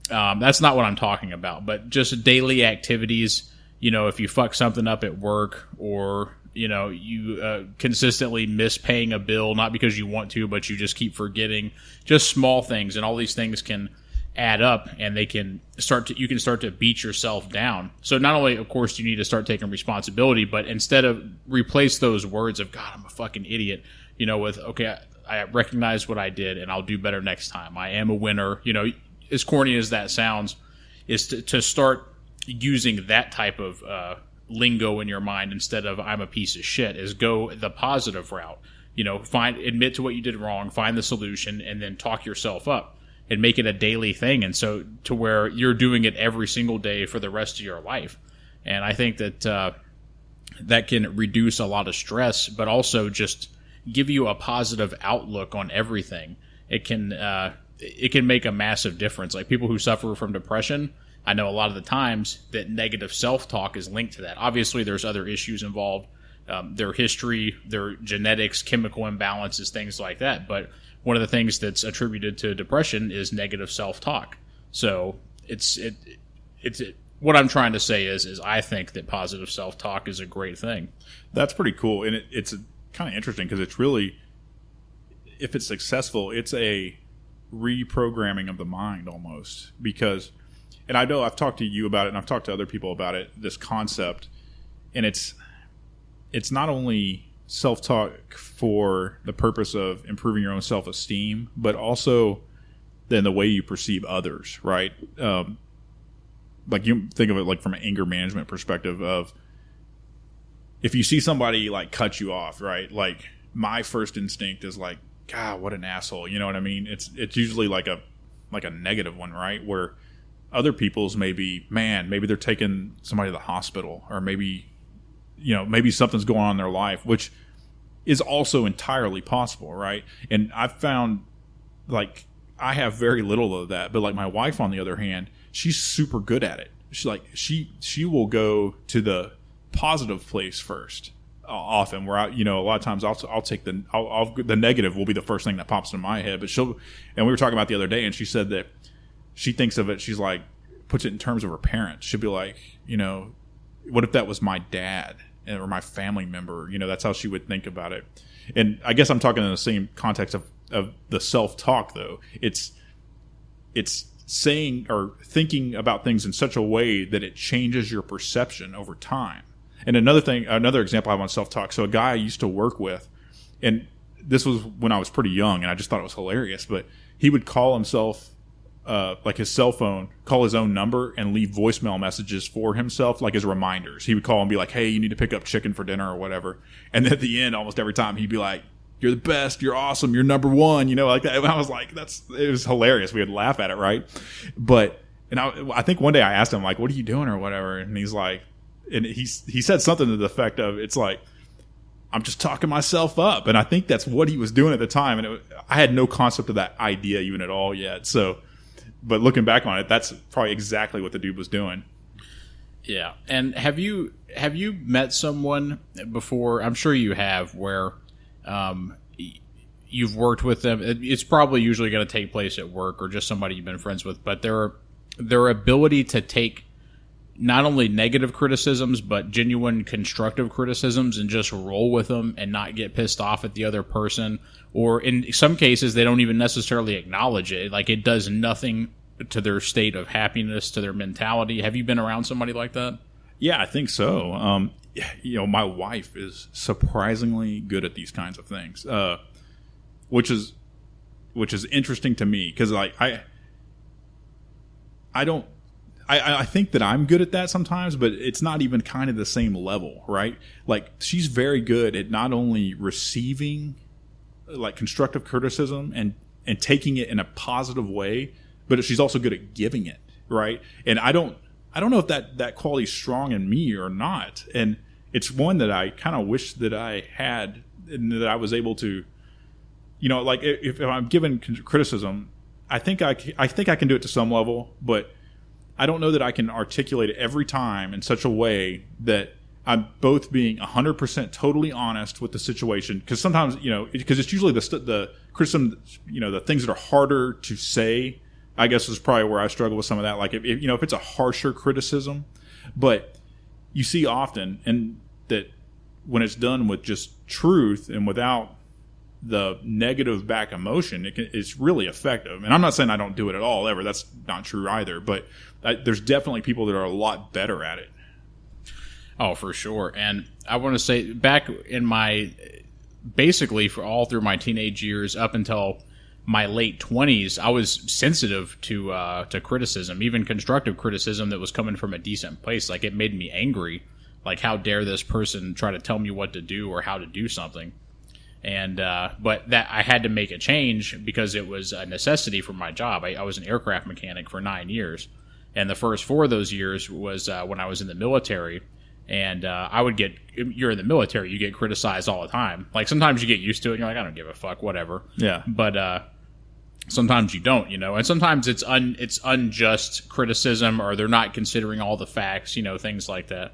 that's not what I'm talking about. But just daily activities. If you fuck something up at work, or you consistently miss paying a bill, not because you want to, but you just keep forgetting. Just small things, and all these things can add up, and you can start to beat yourself down. So not only, of course, do you need to start taking responsibility, but instead of replace those words of "God, I'm a fucking idiot," with "Okay, I recognize what I did, and I'll do better next time. I am a winner." As corny as that sounds, is to start using that type of lingo in your mind instead of "I'm a piece of shit." Is go the positive route. Admit to what you did wrong, find the solution, and then talk yourself up and make it a daily thing. And so to where you're doing it every single day for the rest of your life. And I think that that can reduce a lot of stress, but also just give you a positive outlook on everything. It can make a massive difference. Like people who suffer from depression, I know a lot of the times that negative self-talk is linked to that. Obviously, there's other issues involved, their history, their genetics, chemical imbalances, things like that. But one of the things that's attributed to depression is negative self-talk. So it's what I'm trying to say is I think that positive self-talk is a great thing. That's pretty cool, and it's kind of interesting because it's really, if it's successful, it's a reprogramming of the mind almost. Because, and I know I've talked to you about it, and I've talked to other people about it, this concept, and it's not only self-talk for the purpose of improving your own self-esteem, but also then the way you perceive others, right? Like you think of it like from an anger management perspective of, if you see somebody like cut you off, right? Like my first instinct is like, God, what an asshole. You know what I mean? It's usually like a negative one, right? Where other people's maybe they're taking somebody to the hospital, or maybe something's going on in their life, which is also entirely possible, right? And I've found, like, I have very little of that, but like my wife, on the other hand, she's super good at it. She will go to the positive place first, often. Where a lot of times I'll take the negative will be the first thing that pops into my head. But and we were talking about the other day, and she said that she thinks of it. She's like, puts it in terms of her parents. She'll be like, what if that was my dad or my family member? That's how she would think about it. And I guess I'm talking in the same context of the self-talk, though. It's saying or thinking about things in such a way that it changes your perception over time. And another example I have on self-talk. So a guy I used to work with, and this was when I was pretty young, and I just thought it was hilarious, but he would call himself, like his cell phone, call his own number and leave voicemail messages for himself, like as reminders. He would call and be like, hey, you need to pick up chicken for dinner or whatever. And then at the end, almost every time, he'd be like, you're the best, you're awesome, you're number one, like that. And I was like, it was hilarious. We would laugh at it, right? But, and I think one day I asked him, like, what are you doing or whatever? And he's like, and he said something to the effect of, it's like, I'm just talking myself up. And I think that's what he was doing at the time. And I had no concept of that idea even at all yet. So, but looking back on it, that's probably exactly what the dude was doing. Yeah. And have you met someone before? I'm sure you have, where you've worked with them. It's probably usually going to take place at work or just somebody you've been friends with, but their ability to take not only negative criticisms, but genuine constructive criticisms and just roll with them and not get pissed off at the other person. Or in some cases, they don't even necessarily acknowledge it. Like, it does nothing to their state of happiness, to their mentality. Have you been around somebody like that? Yeah, I think so. My wife is surprisingly good at these kinds of things, which is interesting to me, because like I think that I'm good at that sometimes, but it's not even kind of the same level, right? Like, she's very good at not only receiving like constructive criticism and taking it in a positive way, but she's also good at giving it, right? And I don't know if that quality is strong in me or not. And it's one that I kind of wish that I had, and that I was able to, like if I'm given criticism, I think I can do it to some level, but I don't know that I can articulate it every time in such a way that I'm both being 100% totally honest with the situation, because sometimes, because it's usually the criticism, the things that are harder to say, I guess is probably where I struggle with some of that. Like if it's a harsher criticism, but you see often, and that when it's done with just truth and without the negative back emotion, it's really effective. And I'm not saying I don't do it at all ever. That's not true either. But there's definitely people that are a lot better at it. Oh, for sure. And I want to say back in basically for all through my teenage years up until my late 20s, I was sensitive to criticism, even constructive criticism that was coming from a decent place. Like, it made me angry. Like, how dare this person try to tell me what to do or how to do something? And but that I had to make a change because it was a necessity for my job. I was an aircraft mechanic for 9 years, and the first 4 of those years was when I was in the military. And I would you're in the military, you get criticized all the time. Like, sometimes you get used to it and you're like, I don't give a fuck, whatever. Yeah. But sometimes you don't, and sometimes it's unjust criticism, or they're not considering all the facts, things like that.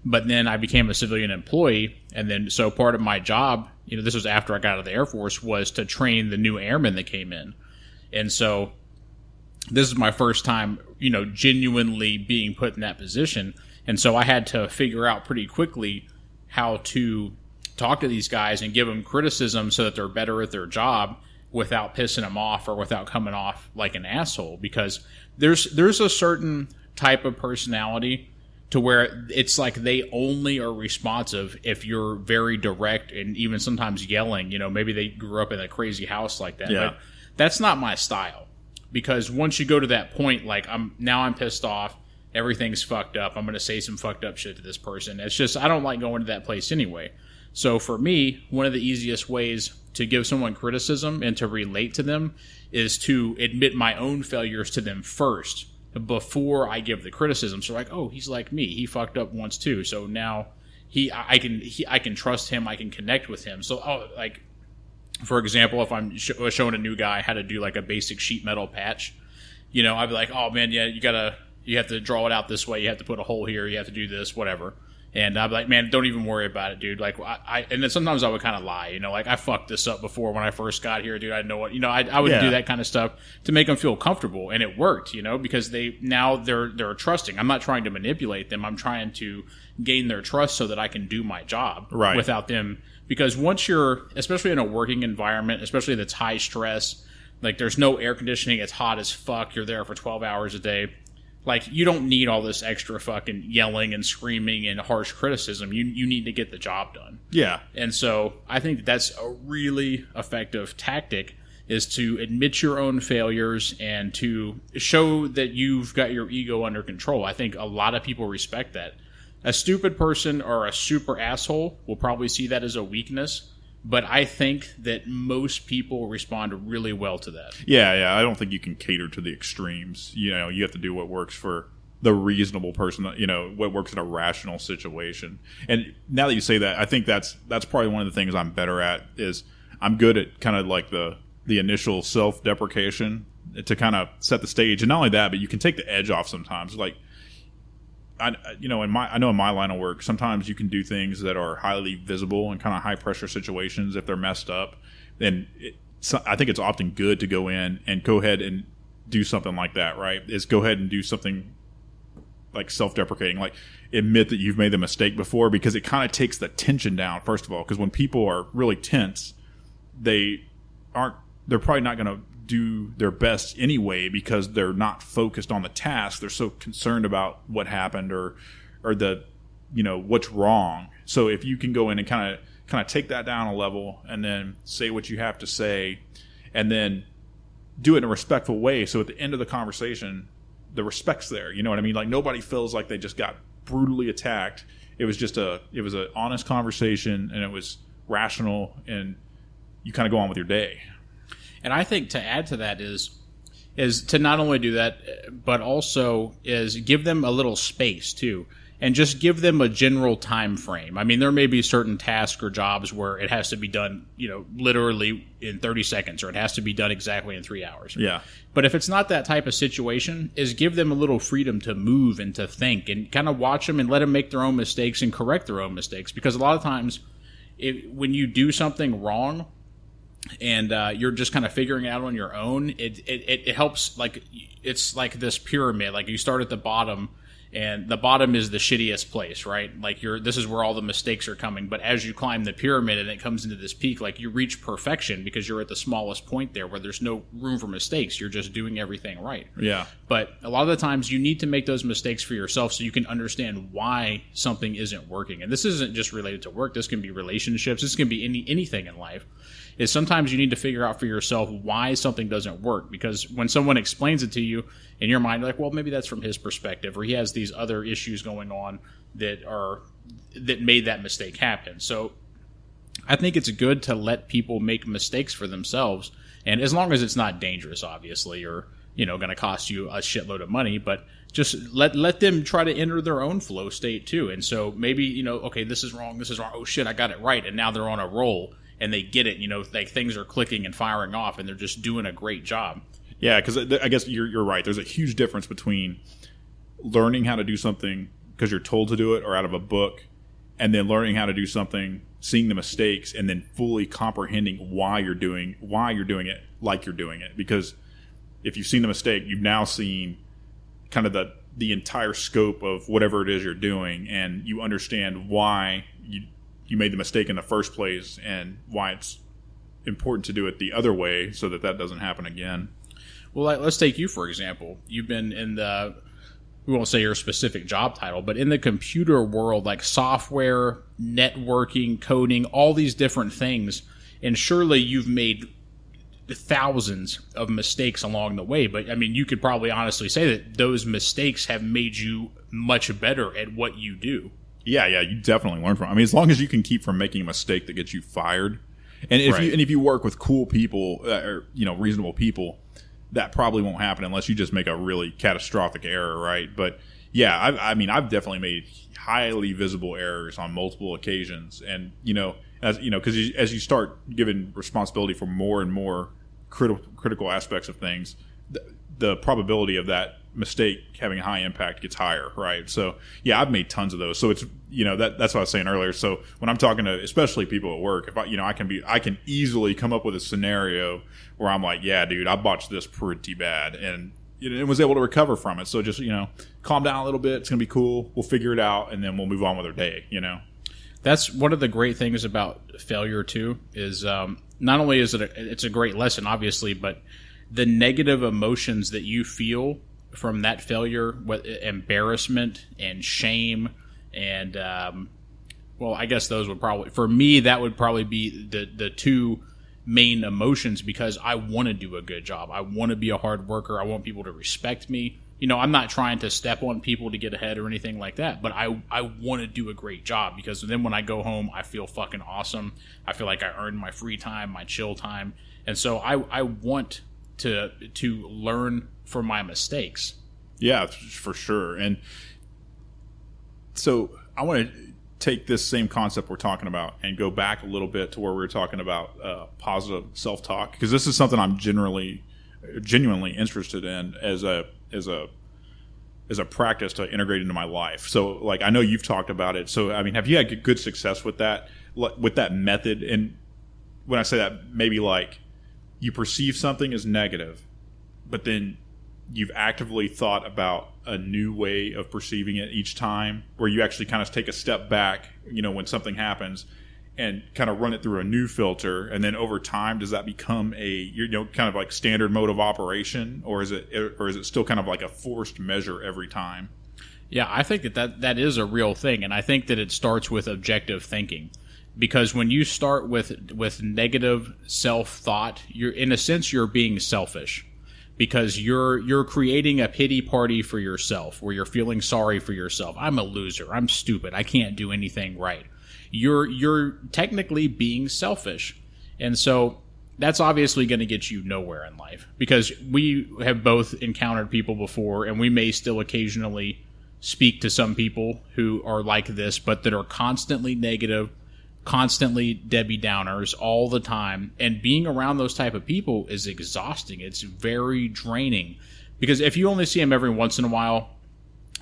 But then I became a civilian employee, and then so part of my job, this was after I got out of the Air Force, was to train the new airmen that came in. And so this is my first time, genuinely being put in that position. And so I had to figure out pretty quickly how to talk to these guys and give them criticism so that they're better at their job without pissing them off or without coming off like an asshole. Because there's a certain type of personality to where it's like they only are responsive if you're very direct and even sometimes yelling. Maybe they grew up in a crazy house like that. Yeah. But that's not my style. Because once you go to that point, like I'm pissed off, everything's fucked up, I'm going to say some fucked up shit to this person. It's just, I don't like going to that place anyway. So for me, one of the easiest ways to give someone criticism and to relate to them is to admit my own failures to them first before I give the criticism. So like, oh, he's like me. He fucked up once too. So now I can trust him. I can connect with him. So like, for example, if I'm showing a new guy how to do like a basic sheet metal patch, I'd be like, oh man, yeah, you have to draw it out this way. You have to put a hole here. You have to do this, whatever. And I'd be like, man, don't even worry about it, dude. Like, and then sometimes I would kind of lie, like I fucked this up before when I first got here, dude. I know what, I would do that kind of stuff to make them feel comfortable, and it worked, because they're trusting. I'm not trying to manipulate them. I'm trying to gain their trust so that I can do my job without them. Because once you're, especially in a working environment, especially that's high stress, like there's no air conditioning, it's hot as fuck. You're there for 12 hours a day. Like, you don't need all this extra fucking yelling and screaming and harsh criticism. You need to get the job done. Yeah. And so I think that's a really effective tactic, is to admit your own failures and to show that you've got your ego under control. I think a lot of people respect that. A stupid person or a super asshole will probably see that as a weakness. But I think that most people respond really well to that. Yeah. I don't think you can cater to the extremes. You have to do what works for the reasonable person, what works in a rational situation. And now that you say that, I think that's probably one of the things I'm better at, is I'm good at kind of like the initial self-deprecation to kind of set the stage. And not only that, but you can take the edge off sometimes. Like, I know in my line of work, sometimes you can do things that are highly visible in kind of high pressure situations if they're messed up. And I think it's often good to go in and go ahead and do something like that, right? Is go ahead and do something like self-deprecating, like admit that you've made the mistake before, because it kind of takes the tension down, first of all. Because when people are really tense, they're probably not going to do their best anyway, because they're not focused on the task. They're so concerned about what happened or the what's wrong. So if you can go in and kind of take that down a level and then say what you have to say, and then do it in a respectful way, so at the end of the conversation the respect's there, you know what I mean? Like, nobody feels like they just got brutally attacked. It was just an honest conversation, and it was rational, and you kind of go on with your day. And I think to add to that is to not only do that, but also is give them a little space too. and just give them a general time frame. I mean, there may be certain tasks or jobs where it has to be done, literally in 30 seconds, or it has to be done exactly in 3 hours. Yeah. But if it's not that type of situation, is give them a little freedom to move and to think, and kind of watch them and let them make their own mistakes and correct their own mistakes. Because a lot of times, when you do something wrong and you're just kind of figuring it out on your own, it helps. Like, it's like this pyramid. Like, you start at the bottom, and the bottom is the shittiest place, right? Like, this is where all the mistakes are coming. But as you climb the pyramid and it comes into this peak, like, you reach perfection because you're at the smallest point there where there's no room for mistakes. You're just doing everything right. Yeah. But a lot of the times you need to make those mistakes for yourself so you can understand why something isn't working. And this isn't just related to work. This can be relationships. This can be anything in life. Is sometimes you need to figure out for yourself why something doesn't work. Because when someone explains it to you, in your mind, you're like, well, maybe that's from his perspective, or he has these other issues going on that made that mistake happen. So I think it's good to let people make mistakes for themselves, and as long as it's not dangerous, obviously, or going to cost you a shitload of money, but just let them try to enter their own flow state too. And so maybe okay, this is wrong. Oh shit, I got it right, and now they're on a roll. And they get it, like things are clicking and firing off, and they're just doing a great job. Yeah, because I guess you're right. There's a huge difference between learning how to do something because you're told to do it or out of a book, and then learning how to do something, seeing the mistakes, and then fully comprehending why you're doing it like you're doing it. Because if you've seen the mistake, you've now seen kind of the entire scope of whatever it is you're doing, and you understand why you made the mistake in the first place and why it's important to do it the other way so that doesn't happen again. Well, let's take you, for example. You've been in we won't say your specific job title, but in the computer world, like software, networking, coding, all these different things. And surely you've made thousands of mistakes along the way. But, I mean, you could probably honestly say that those mistakes have made you much better at what you do. Yeah, you definitely learn from it. I mean, as long as you can keep from making a mistake that gets you fired, and if you work with cool people or reasonable people, that probably won't happen unless you just make a really catastrophic error, right? But yeah, I've definitely made highly visible errors on multiple occasions, and because as you start giving responsibility for more and more critical aspects of things, the probability of that mistake having a high impact gets higher, right? So yeah, I've made tons of those. So it's that's what I was saying earlier. So when I'm talking to especially people at work, if I can easily come up with a scenario where I'm like, yeah, dude, I botched this pretty bad, and was able to recover from it. So just calm down a little bit. It's gonna be cool. We'll figure it out, and then we'll move on with our day. That's one of the great things about failure too. Is not only is it's a great lesson, obviously, but the negative emotions that you feel from that failure, embarrassment and shame, and I guess those would probably, for me, that would probably be the two main emotions, because I want to do a good job. I want to be a hard worker. I want people to respect me. I'm not trying to step on people to get ahead or anything like that, but I want to do a great job, because then when I go home, I feel fucking awesome. I feel like I earned my free time, my chill time, and so I want to learn from my mistakes. Yeah, for sure. And so I want to take this same concept we're talking about and go back a little bit to where we were talking about positive self-talk, because this is something I'm genuinely interested in as a practice to integrate into my life. So like, I know you've talked about it. So I mean, have you had good success with that method? And when I say that, maybe like you perceive something as negative, but then you've actively thought about a new way of perceiving it each time, where you actually kind of take a step back, when something happens, and kind of run it through a new filter, and then over time, does that become a kind of like standard mode of operation, or is it still kind of like a forced measure every time? Yeah, I think that is a real thing, and I think that it starts with objective thinking. Because when you start with negative self-thought, in a sense you're being selfish, because you're creating a pity party for yourself, where you're feeling sorry for yourself. I'm a loser. I'm stupid. I can't do anything right. You're technically being selfish, and so that's obviously going to get you nowhere in life, because we have both encountered people before, and we may still occasionally speak to some people who are like this, but that are constantly negative, constantly Debbie Downers all the time. And being around those type of people is exhausting. It's very draining, because if you only see them every once in a while,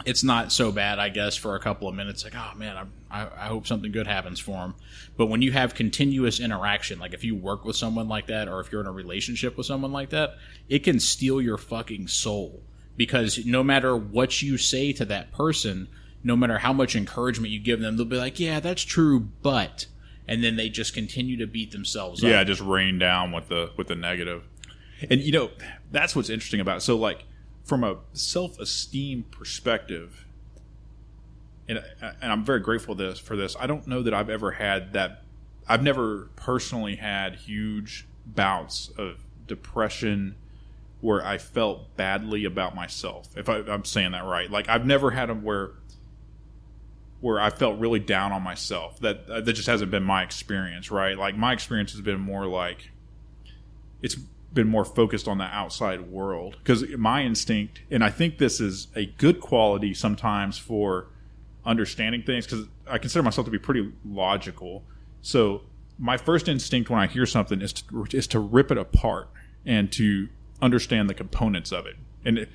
it's not so bad, I guess, for a couple of minutes. Like, oh man, I hope something good happens for them. But when you have continuous interaction, like if you work with someone like that, or if you're in a relationship with someone like that, it can steal your fucking soul. Because no matter what you say to that person, no matter how much encouragement you give them, they'll be like, yeah, that's true, but... And then they just continue to beat themselves up. Yeah, just rain down with the negative. And, you know, that's what's interesting about it. So, like, from a self-esteem perspective, and I'm very grateful for this, I don't know that I've ever had that. I've never personally had huge bouts of depression where I felt badly about myself, if I'm saying that right. Like, I've never had them where I felt really down on myself. That just hasn't been my experience, right? Like, my experience has been more like, it's been more focused on the outside world. Because my instinct, and I think this is a good quality sometimes for understanding things, because I consider myself to be pretty logical. So my first instinct when I hear something is to rip it apart and to understand the components of it. And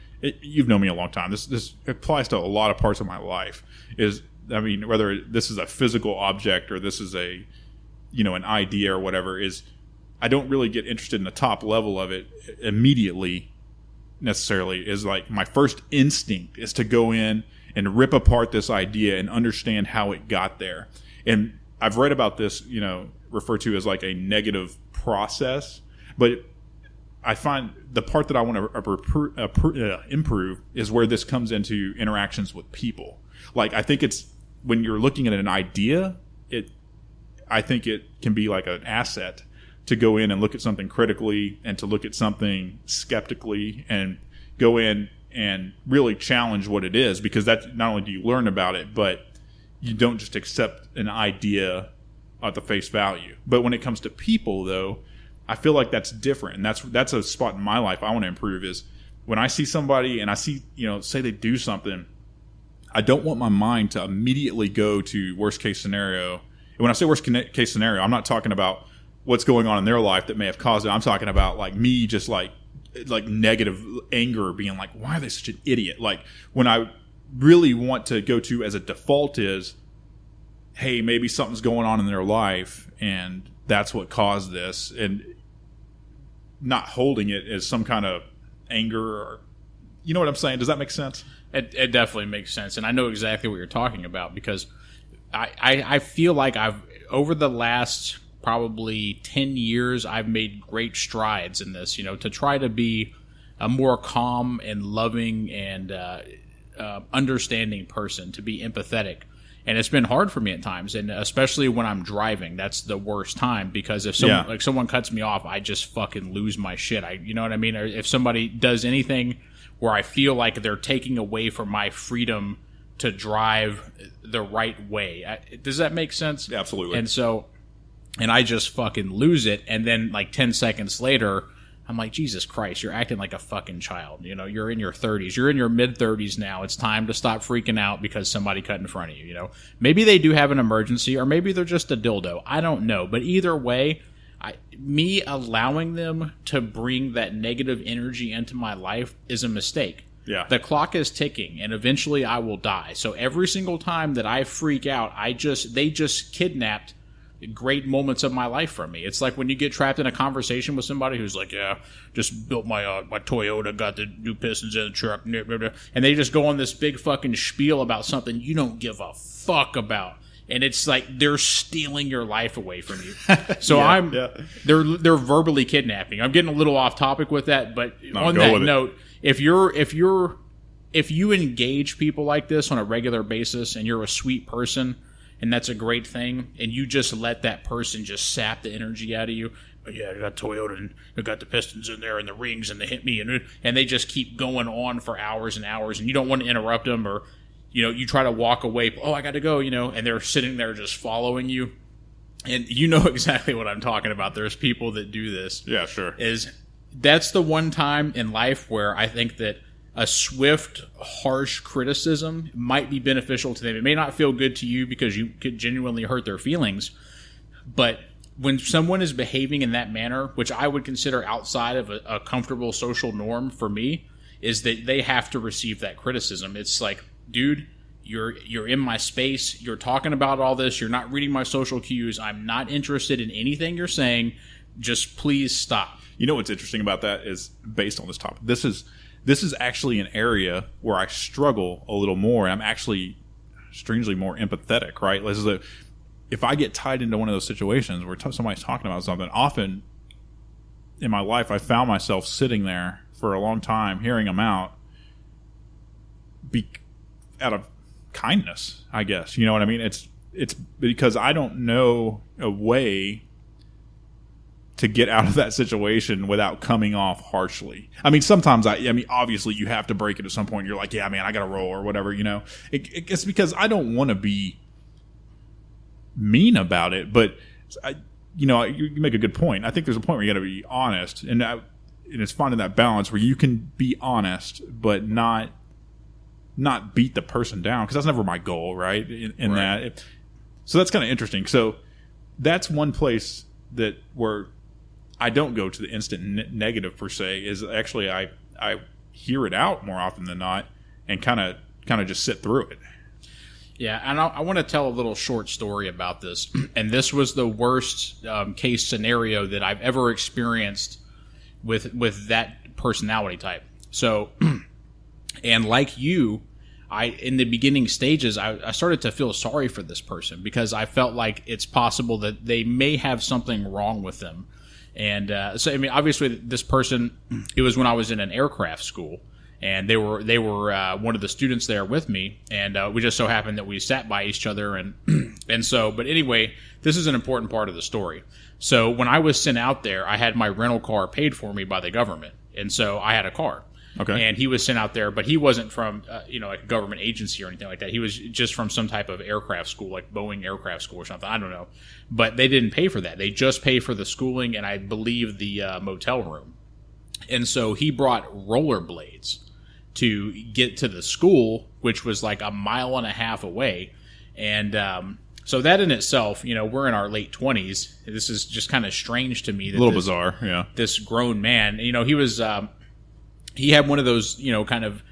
you've known me a long time. This applies to a lot of parts of my life. Whether this is a physical object or this is an idea or whatever, is I don't really get interested in the top level of it immediately necessarily. Is like my first instinct is to go in and rip apart this idea and understand how it got there. And I've read about this, referred to as like a negative process, but I find the part that I want to improve is where this comes into interactions with people. Like, I think it's when you're looking at an idea, I think it can be like an asset to go in and look at something critically and to look at something skeptically and go in and really challenge what it is, because that not only do you learn about it, but you don't just accept an idea at the face value. But when it comes to people, though, I feel like that's different, and that's a spot in my life I want to improve. Is when I see somebody and I see, say they do something, I don't want my mind to immediately go to worst case scenario. And when I say worst case scenario, I'm not talking about what's going on in their life that may have caused it. I'm talking about like me just like negative anger, being like, why are they such an idiot? Like, when I really want to go to as a default is, hey, maybe something's going on in their life and that's what caused this, and not holding it as some kind of anger, or, you know what I'm saying? Does that make sense? It definitely makes sense, and I know exactly what you're talking about, because I feel like over the last probably 10 years, I've made great strides in this, to try to be a more calm and loving and understanding person, to be empathetic. And it's been hard for me at times, and especially when I'm driving, that's the worst time, because if someone cuts me off, I just fucking lose my shit. You know what I mean? Or if somebody does anything where I feel like they're taking away from my freedom to drive the right way. Does that make sense? Absolutely. And I just fucking lose it, and then like 10 seconds later, I'm like, Jesus Christ, you're acting like a fucking child. You're in your 30s. You're in your mid-30s now. It's time to stop freaking out because somebody cut in front of you, Maybe they do have an emergency, or maybe they're just a dildo. I don't know. But either way, me allowing them to bring that negative energy into my life is a mistake. Yeah. The clock is ticking, and eventually I will die. So every single time that I freak out, they just kidnapped great moments of my life from me. It's like when you get trapped in a conversation with somebody who's like, yeah, just built my Toyota, got the new pistons in the truck, and they just go on this big fucking spiel about something you don't give a fuck about. And it's like they're stealing your life away from you. So they're verbally kidnapping. I'm getting a little off topic with that, but on that note, if you engage people like this on a regular basis and you're a sweet person, and that's a great thing, and you just let that person just sap the energy out of you. But yeah, I got Toyota, and I got the pistons in there, and the rings, and they hit me, and they just keep going on for hours and hours, and you don't want to interrupt them, or you try to walk away. Oh, I got to go, and they're sitting there just following you, and you know exactly what I'm talking about. There's people that do this. Yeah, sure. That's the one time in life where I think that a swift, harsh criticism might be beneficial to them. It may not feel good to you because you could genuinely hurt their feelings, but when someone is behaving in that manner, which I would consider outside of a comfortable social norm for me, is that they have to receive that criticism. It's like, dude, you're in my space. You're talking about all this. You're not reading my social cues. I'm not interested in anything you're saying. Just please stop. You know what's interesting about that is, based on this topic, this is actually an area where I struggle a little more. I'm actually strangely more empathetic, right? If I get tied into one of those situations where somebody's talking about something, often in my life I found myself sitting there for a long time hearing them out out of kindness, I guess. You know what I mean? It's because I don't know a way to get out of that situation without coming off harshly. I mean, sometimes obviously you have to break it at some point. You're like, yeah, man, I got to roll or whatever, you know. It's because I don't want to be mean about it, but you make a good point. I think there's a point where you got to be honest, and it's finding that balance where you can be honest, but not beat the person down, because that's never my goal, right? In right. That, so that's kind of interesting. So that's one place where I don't go to the instant negative per se. Is actually I hear it out more often than not, and kind of just sit through it. Yeah, and I want to tell a little short story about this. And this was the worst case scenario that I've ever experienced with that personality type. So, and like you, in the beginning stages, I started to feel sorry for this person, because I felt like it's possible that they may have something wrong with them. And so, I mean, obviously, this person, it was when I was in an aircraft school. And they were one of the students there with me, and we just so happened that we sat by each other, and so. But anyway, this is an important part of the story. So when I was sent out there, I had my rental car paid for me by the government, and so I had a car. Okay. And he was sent out there, but he wasn't from like a government agency or anything like that. He was just from some type of aircraft school, like Boeing Aircraft School or something. I don't know, but they didn't pay for that. They just pay for the schooling and I believe the motel room. And so he brought rollerblades to get to the school, which was like 1.5 miles away. And so that in itself, we're in our late 20s. This is just kind of strange to me. That a little bizarre, yeah. This grown man, he was, he had one of those, kind of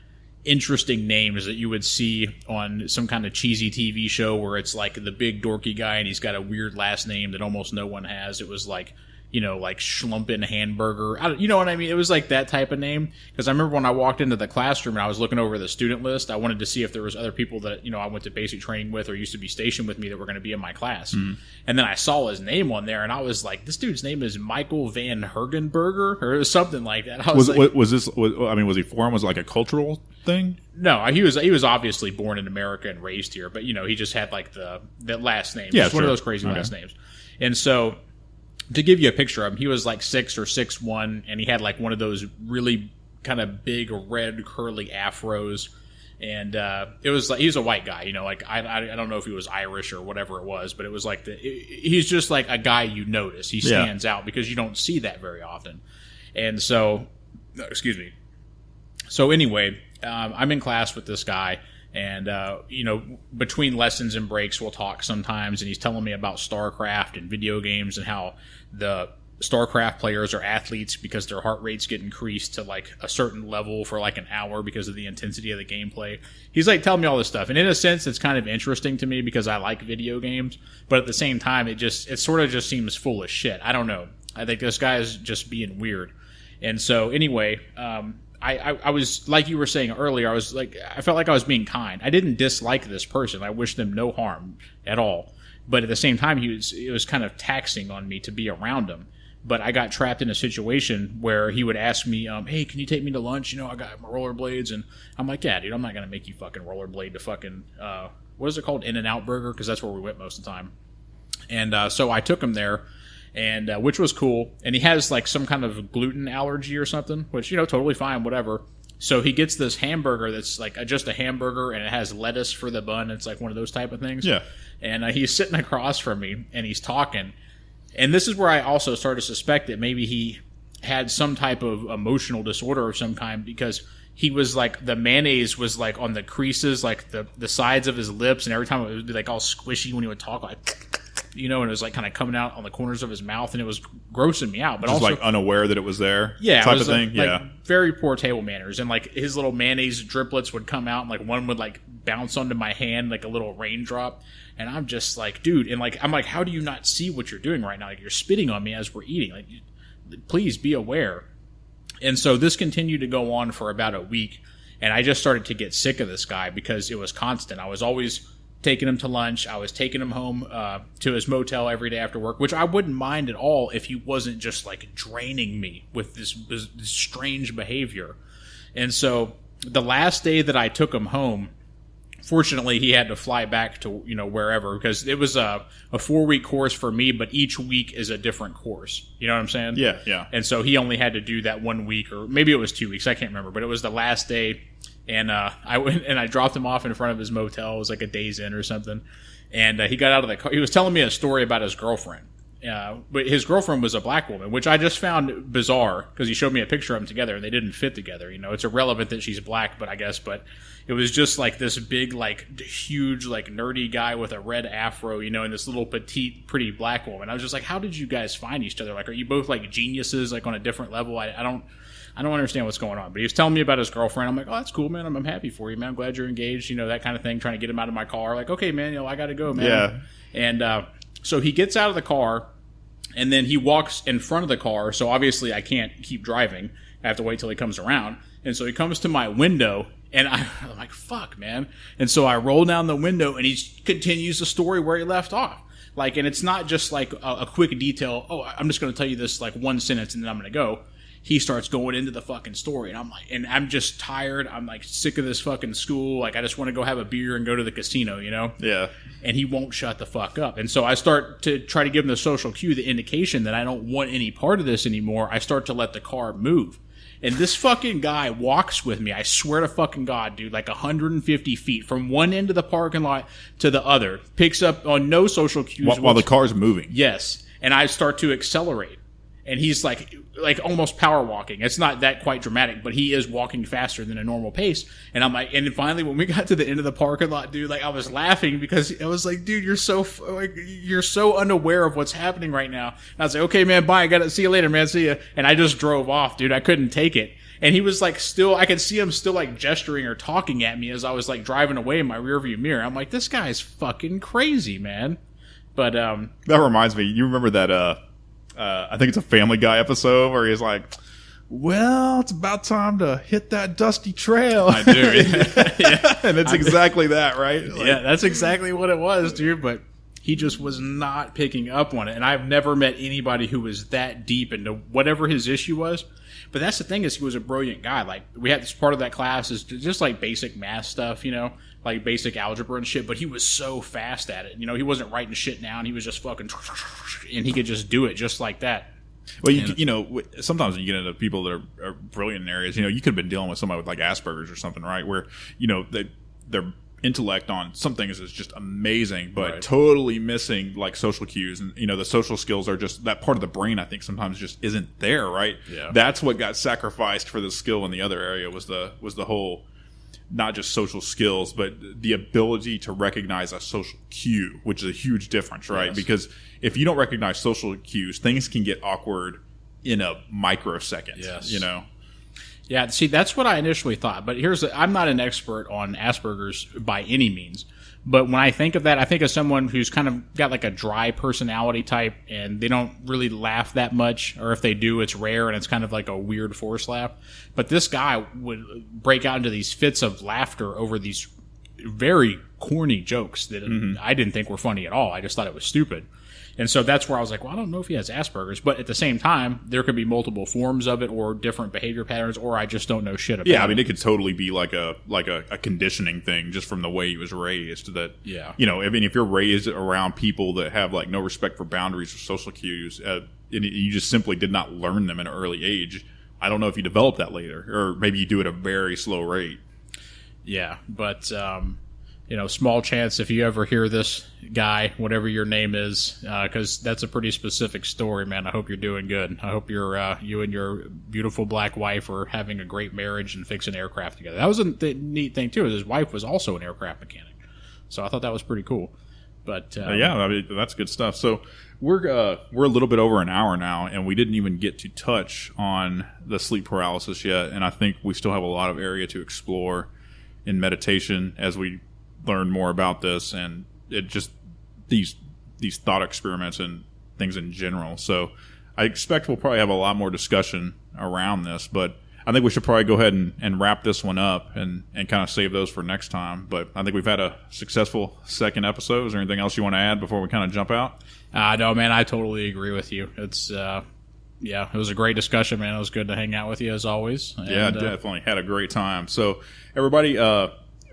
interesting names that you would see on some kind of cheesy TV show where it's like the big dorky guy and he's got a weird last name that almost no one has. It was like, like Schlumpin Hamburger. You know what I mean? It was like that type of name. Because I remember when I walked into the classroom and I was looking over the student list, I wanted to see if there was other people that, I went to basic training with or used to be stationed with me that were going to be in my class. Mm-hmm. And then I saw his name on there and I was like, this dude's name is Michael Van Hergenberger or something like that. I was was he foreign? Was it like a cultural thing? No, he was obviously born in America and raised here, but he just had like that last name. Yeah, just one of those crazy last names. And so, to give you a picture of him, he was like 6 or 6'1", and he had like one of those really kind of big red curly afros. And it was like, he was a white guy, like I don't know if he was Irish or whatever it was, but it was like he's just like a guy you notice. He stands out because you don't see that very often. And so, excuse me. So anyway, I'm in class with this guy. And, between lessons and breaks, we'll talk sometimes. And he's telling me about StarCraft and video games and how the StarCraft players are athletes because their heart rates get increased to like a certain level for like an hour because of the intensity of the gameplay. He's like telling me all this stuff. And in a sense, it's kind of interesting to me because I like video games. But at the same time, it sort of just seems full of shit. I don't know. I think this guy is just being weird. And so anyway, I was, like you were saying earlier, I felt like I was being kind. I didn't dislike this person. I wished them no harm at all. But at the same time, it was kind of taxing on me to be around him. But I got trapped in a situation where he would ask me, hey, can you take me to lunch? I got my rollerblades. And I'm like, yeah, dude, I'm not going to make you fucking rollerblade to fucking, what is it called? In-N-Out Burger? Because that's where we went most of the time. And so I took him there. And which was cool. And he has like some kind of gluten allergy or something, which, totally fine, whatever. So he gets this hamburger that's like just a hamburger and it has lettuce for the bun. It's like one of those type of things. Yeah. And he's sitting across from me and he's talking. And this is where I also started to suspect that maybe he had some type of emotional disorder of some kind, because he was like, the mayonnaise was like on the creases, like the sides of his lips, and every time it would be like all squishy when he would talk, like, and it was like kind of coming out on the corners of his mouth, and it was grossing me out. But just also like unaware that it was there, yeah, type it was of thing. like very poor table manners, and like his little mayonnaise driplets would come out, and like one would like bounce onto my hand like a little raindrop, and I'm just like, dude, and like I'm like, how do you not see what you're doing right now? Like, you're spitting on me as we're eating. Like, please be aware. And so this continued to go on for about a week, and I just started to get sick of this guy because it was constant. I was always taking him to lunch. I was taking him home to his motel every day after work, which I wouldn't mind at all if he wasn't just like draining me with this strange behavior. And so the last day that I took him home, fortunately, he had to fly back to wherever, because it was a 4-week course for me, but each week is a different course. You know what I'm saying? Yeah, yeah. And so he only had to do that 1 week, or maybe it was 2 weeks. I can't remember, but it was the last day. And I went and I dropped him off in front of his motel. It was like a Days Inn or something. And he got out of the car. He was telling me a story about his girlfriend. But his girlfriend was a black woman, which I just found bizarre, because he showed me a picture of them together and they didn't fit together. It's irrelevant that she's black, but it was just like this big, like huge, like nerdy guy with a red afro, and this little petite, pretty black woman. I was just like, how did you guys find each other? Like, are you both like geniuses, like on a different level? I don't understand what's going on. But he was telling me about his girlfriend. I'm like, oh, that's cool, man. I'm happy for you, man. I'm glad you're engaged, that kind of thing, trying to get him out of my car. Like, okay, man, I got to go, man. Yeah. And so he gets out of the car, and then he walks in front of the car. So obviously I can't keep driving. I have to wait till he comes around. And so he comes to my window, and I'm like, fuck, man. And so I roll down the window, and he continues the story where he left off. Like, and it's not just like a quick detail. Oh, I'm just going to tell you this like one sentence, and then I'm going to go. He starts going into the fucking story, and I'm like, and I'm just tired. I'm like sick of this fucking school. Like, I just want to go have a beer and go to the casino, Yeah. And he won't shut the fuck up. And so I start to try to give him the social cue, the indication that I don't want any part of this anymore. I start to let the car move. And this fucking guy walks with me, I swear to fucking God, dude, like 150 feet from one end of the parking lot to the other. Picks up on no social cues. While the car's moving. Yes. And I start to accelerate. And he's like almost power walking. It's not that quite dramatic, but he is walking faster than a normal pace. And I'm like, and then finally when we got to the end of the parking lot, dude, like I was laughing because I was like, dude, you're so unaware of what's happening right now. And I was like, okay, man, bye. I got to see you later, man. See ya. And I just drove off, dude. I couldn't take it. And he was like I could see him still like gesturing or talking at me as I was like driving away in my rearview mirror. I'm like, this guy's fucking crazy, man. But that reminds me, you remember that I think it's a Family Guy episode where he's like, well, it's about time to hit that dusty trail. I do. Yeah. And it's exactly that, right? Like, yeah, that's exactly what it was, dude. But he just was not picking up on it. And I've never met anybody who was that deep into whatever his issue was. But that's the thing, is he was a brilliant guy. Like, we had this part of that class is just like basic math stuff, like basic algebra and shit. But he was so fast at it. He wasn't writing shit down. He was just fucking, and he could just do it just like that. Well, sometimes when you get into people that are brilliant in areas, you could have been dealing with somebody with like Asperger's or something, right? Where, their intellect on some things is just amazing, but right. Totally missing like social cues. And, the social skills are just that part of the brain, I think sometimes just isn't there, right? Yeah. That's what got sacrificed for the skill in the other area was the whole, not just social skills, but the ability to recognize a social cue, which is a huge difference, right? Yes. Because if you don't recognize social cues, things can get awkward in a microsecond. Yes. Yeah, see, that's what I initially thought. But I'm not an expert on Asperger's by any means. But when I think of that, I think of someone who's kind of got like a dry personality type, and they don't really laugh that much. Or if they do, it's rare, and it's kind of like a weird forced laugh. But this guy would break out into these fits of laughter over these very corny jokes that I didn't think were funny at all. I just thought it was stupid. And so that's where I was like, well, I don't know if he has Asperger's, but at the same time, there could be multiple forms of it or different behavior patterns, or I just don't know shit about it. Yeah, I mean, it could totally be like a conditioning thing just from the way he was raised. That, yeah, I mean, if you're raised around people that have like no respect for boundaries or social cues, and you just simply did not learn them at an early age, I don't know if you develop that later, or maybe you do it at a very slow rate. Yeah, but small chance if you ever hear this guy, whatever your name is, because that's a pretty specific story, man. I hope you're doing good. I hope you and your beautiful black wife are having a great marriage and fixing aircraft together. That was a neat thing, too, is his wife was also an aircraft mechanic. So I thought that was pretty cool. But yeah, I mean, that's good stuff. So we're a little bit over an hour now, and we didn't even get to touch on the sleep paralysis yet. And I think we still have a lot of area to explore in meditation as we learn more about this, and it just these thought experiments and things in general. So I expect we'll probably have a lot more discussion around this, but I think we should probably go ahead and wrap this one up and kind of save those for next time. But I think we've had a successful second episode. Is there anything else you want to add before we kind of jump out? No, man, I totally agree with you. It's it was a great discussion, man. It was good to hang out with you as always. And, yeah, definitely had a great time. So everybody,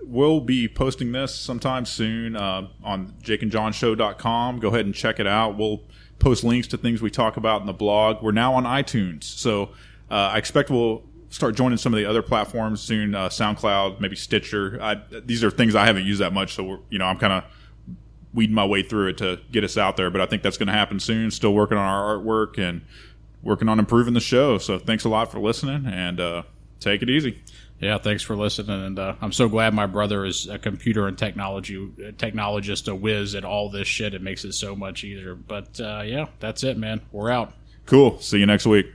we'll be posting this sometime soon on jakeandjohnshow.com. Go ahead and check it out. We'll post links to things we talk about in the blog. We're now on iTunes, so I expect we'll start joining some of the other platforms soon, SoundCloud, maybe Stitcher. These are things I haven't used that much, so I'm kind of weeding my way through it to get us out there, but I think that's going to happen soon. Still working on our artwork and working on improving the show, so thanks a lot for listening, and take it easy. Yeah, thanks for listening, and I'm so glad my brother is a computer and technologist, a whiz at all this shit. It makes it so much easier. But yeah, that's it, man. We're out. Cool. See you next week.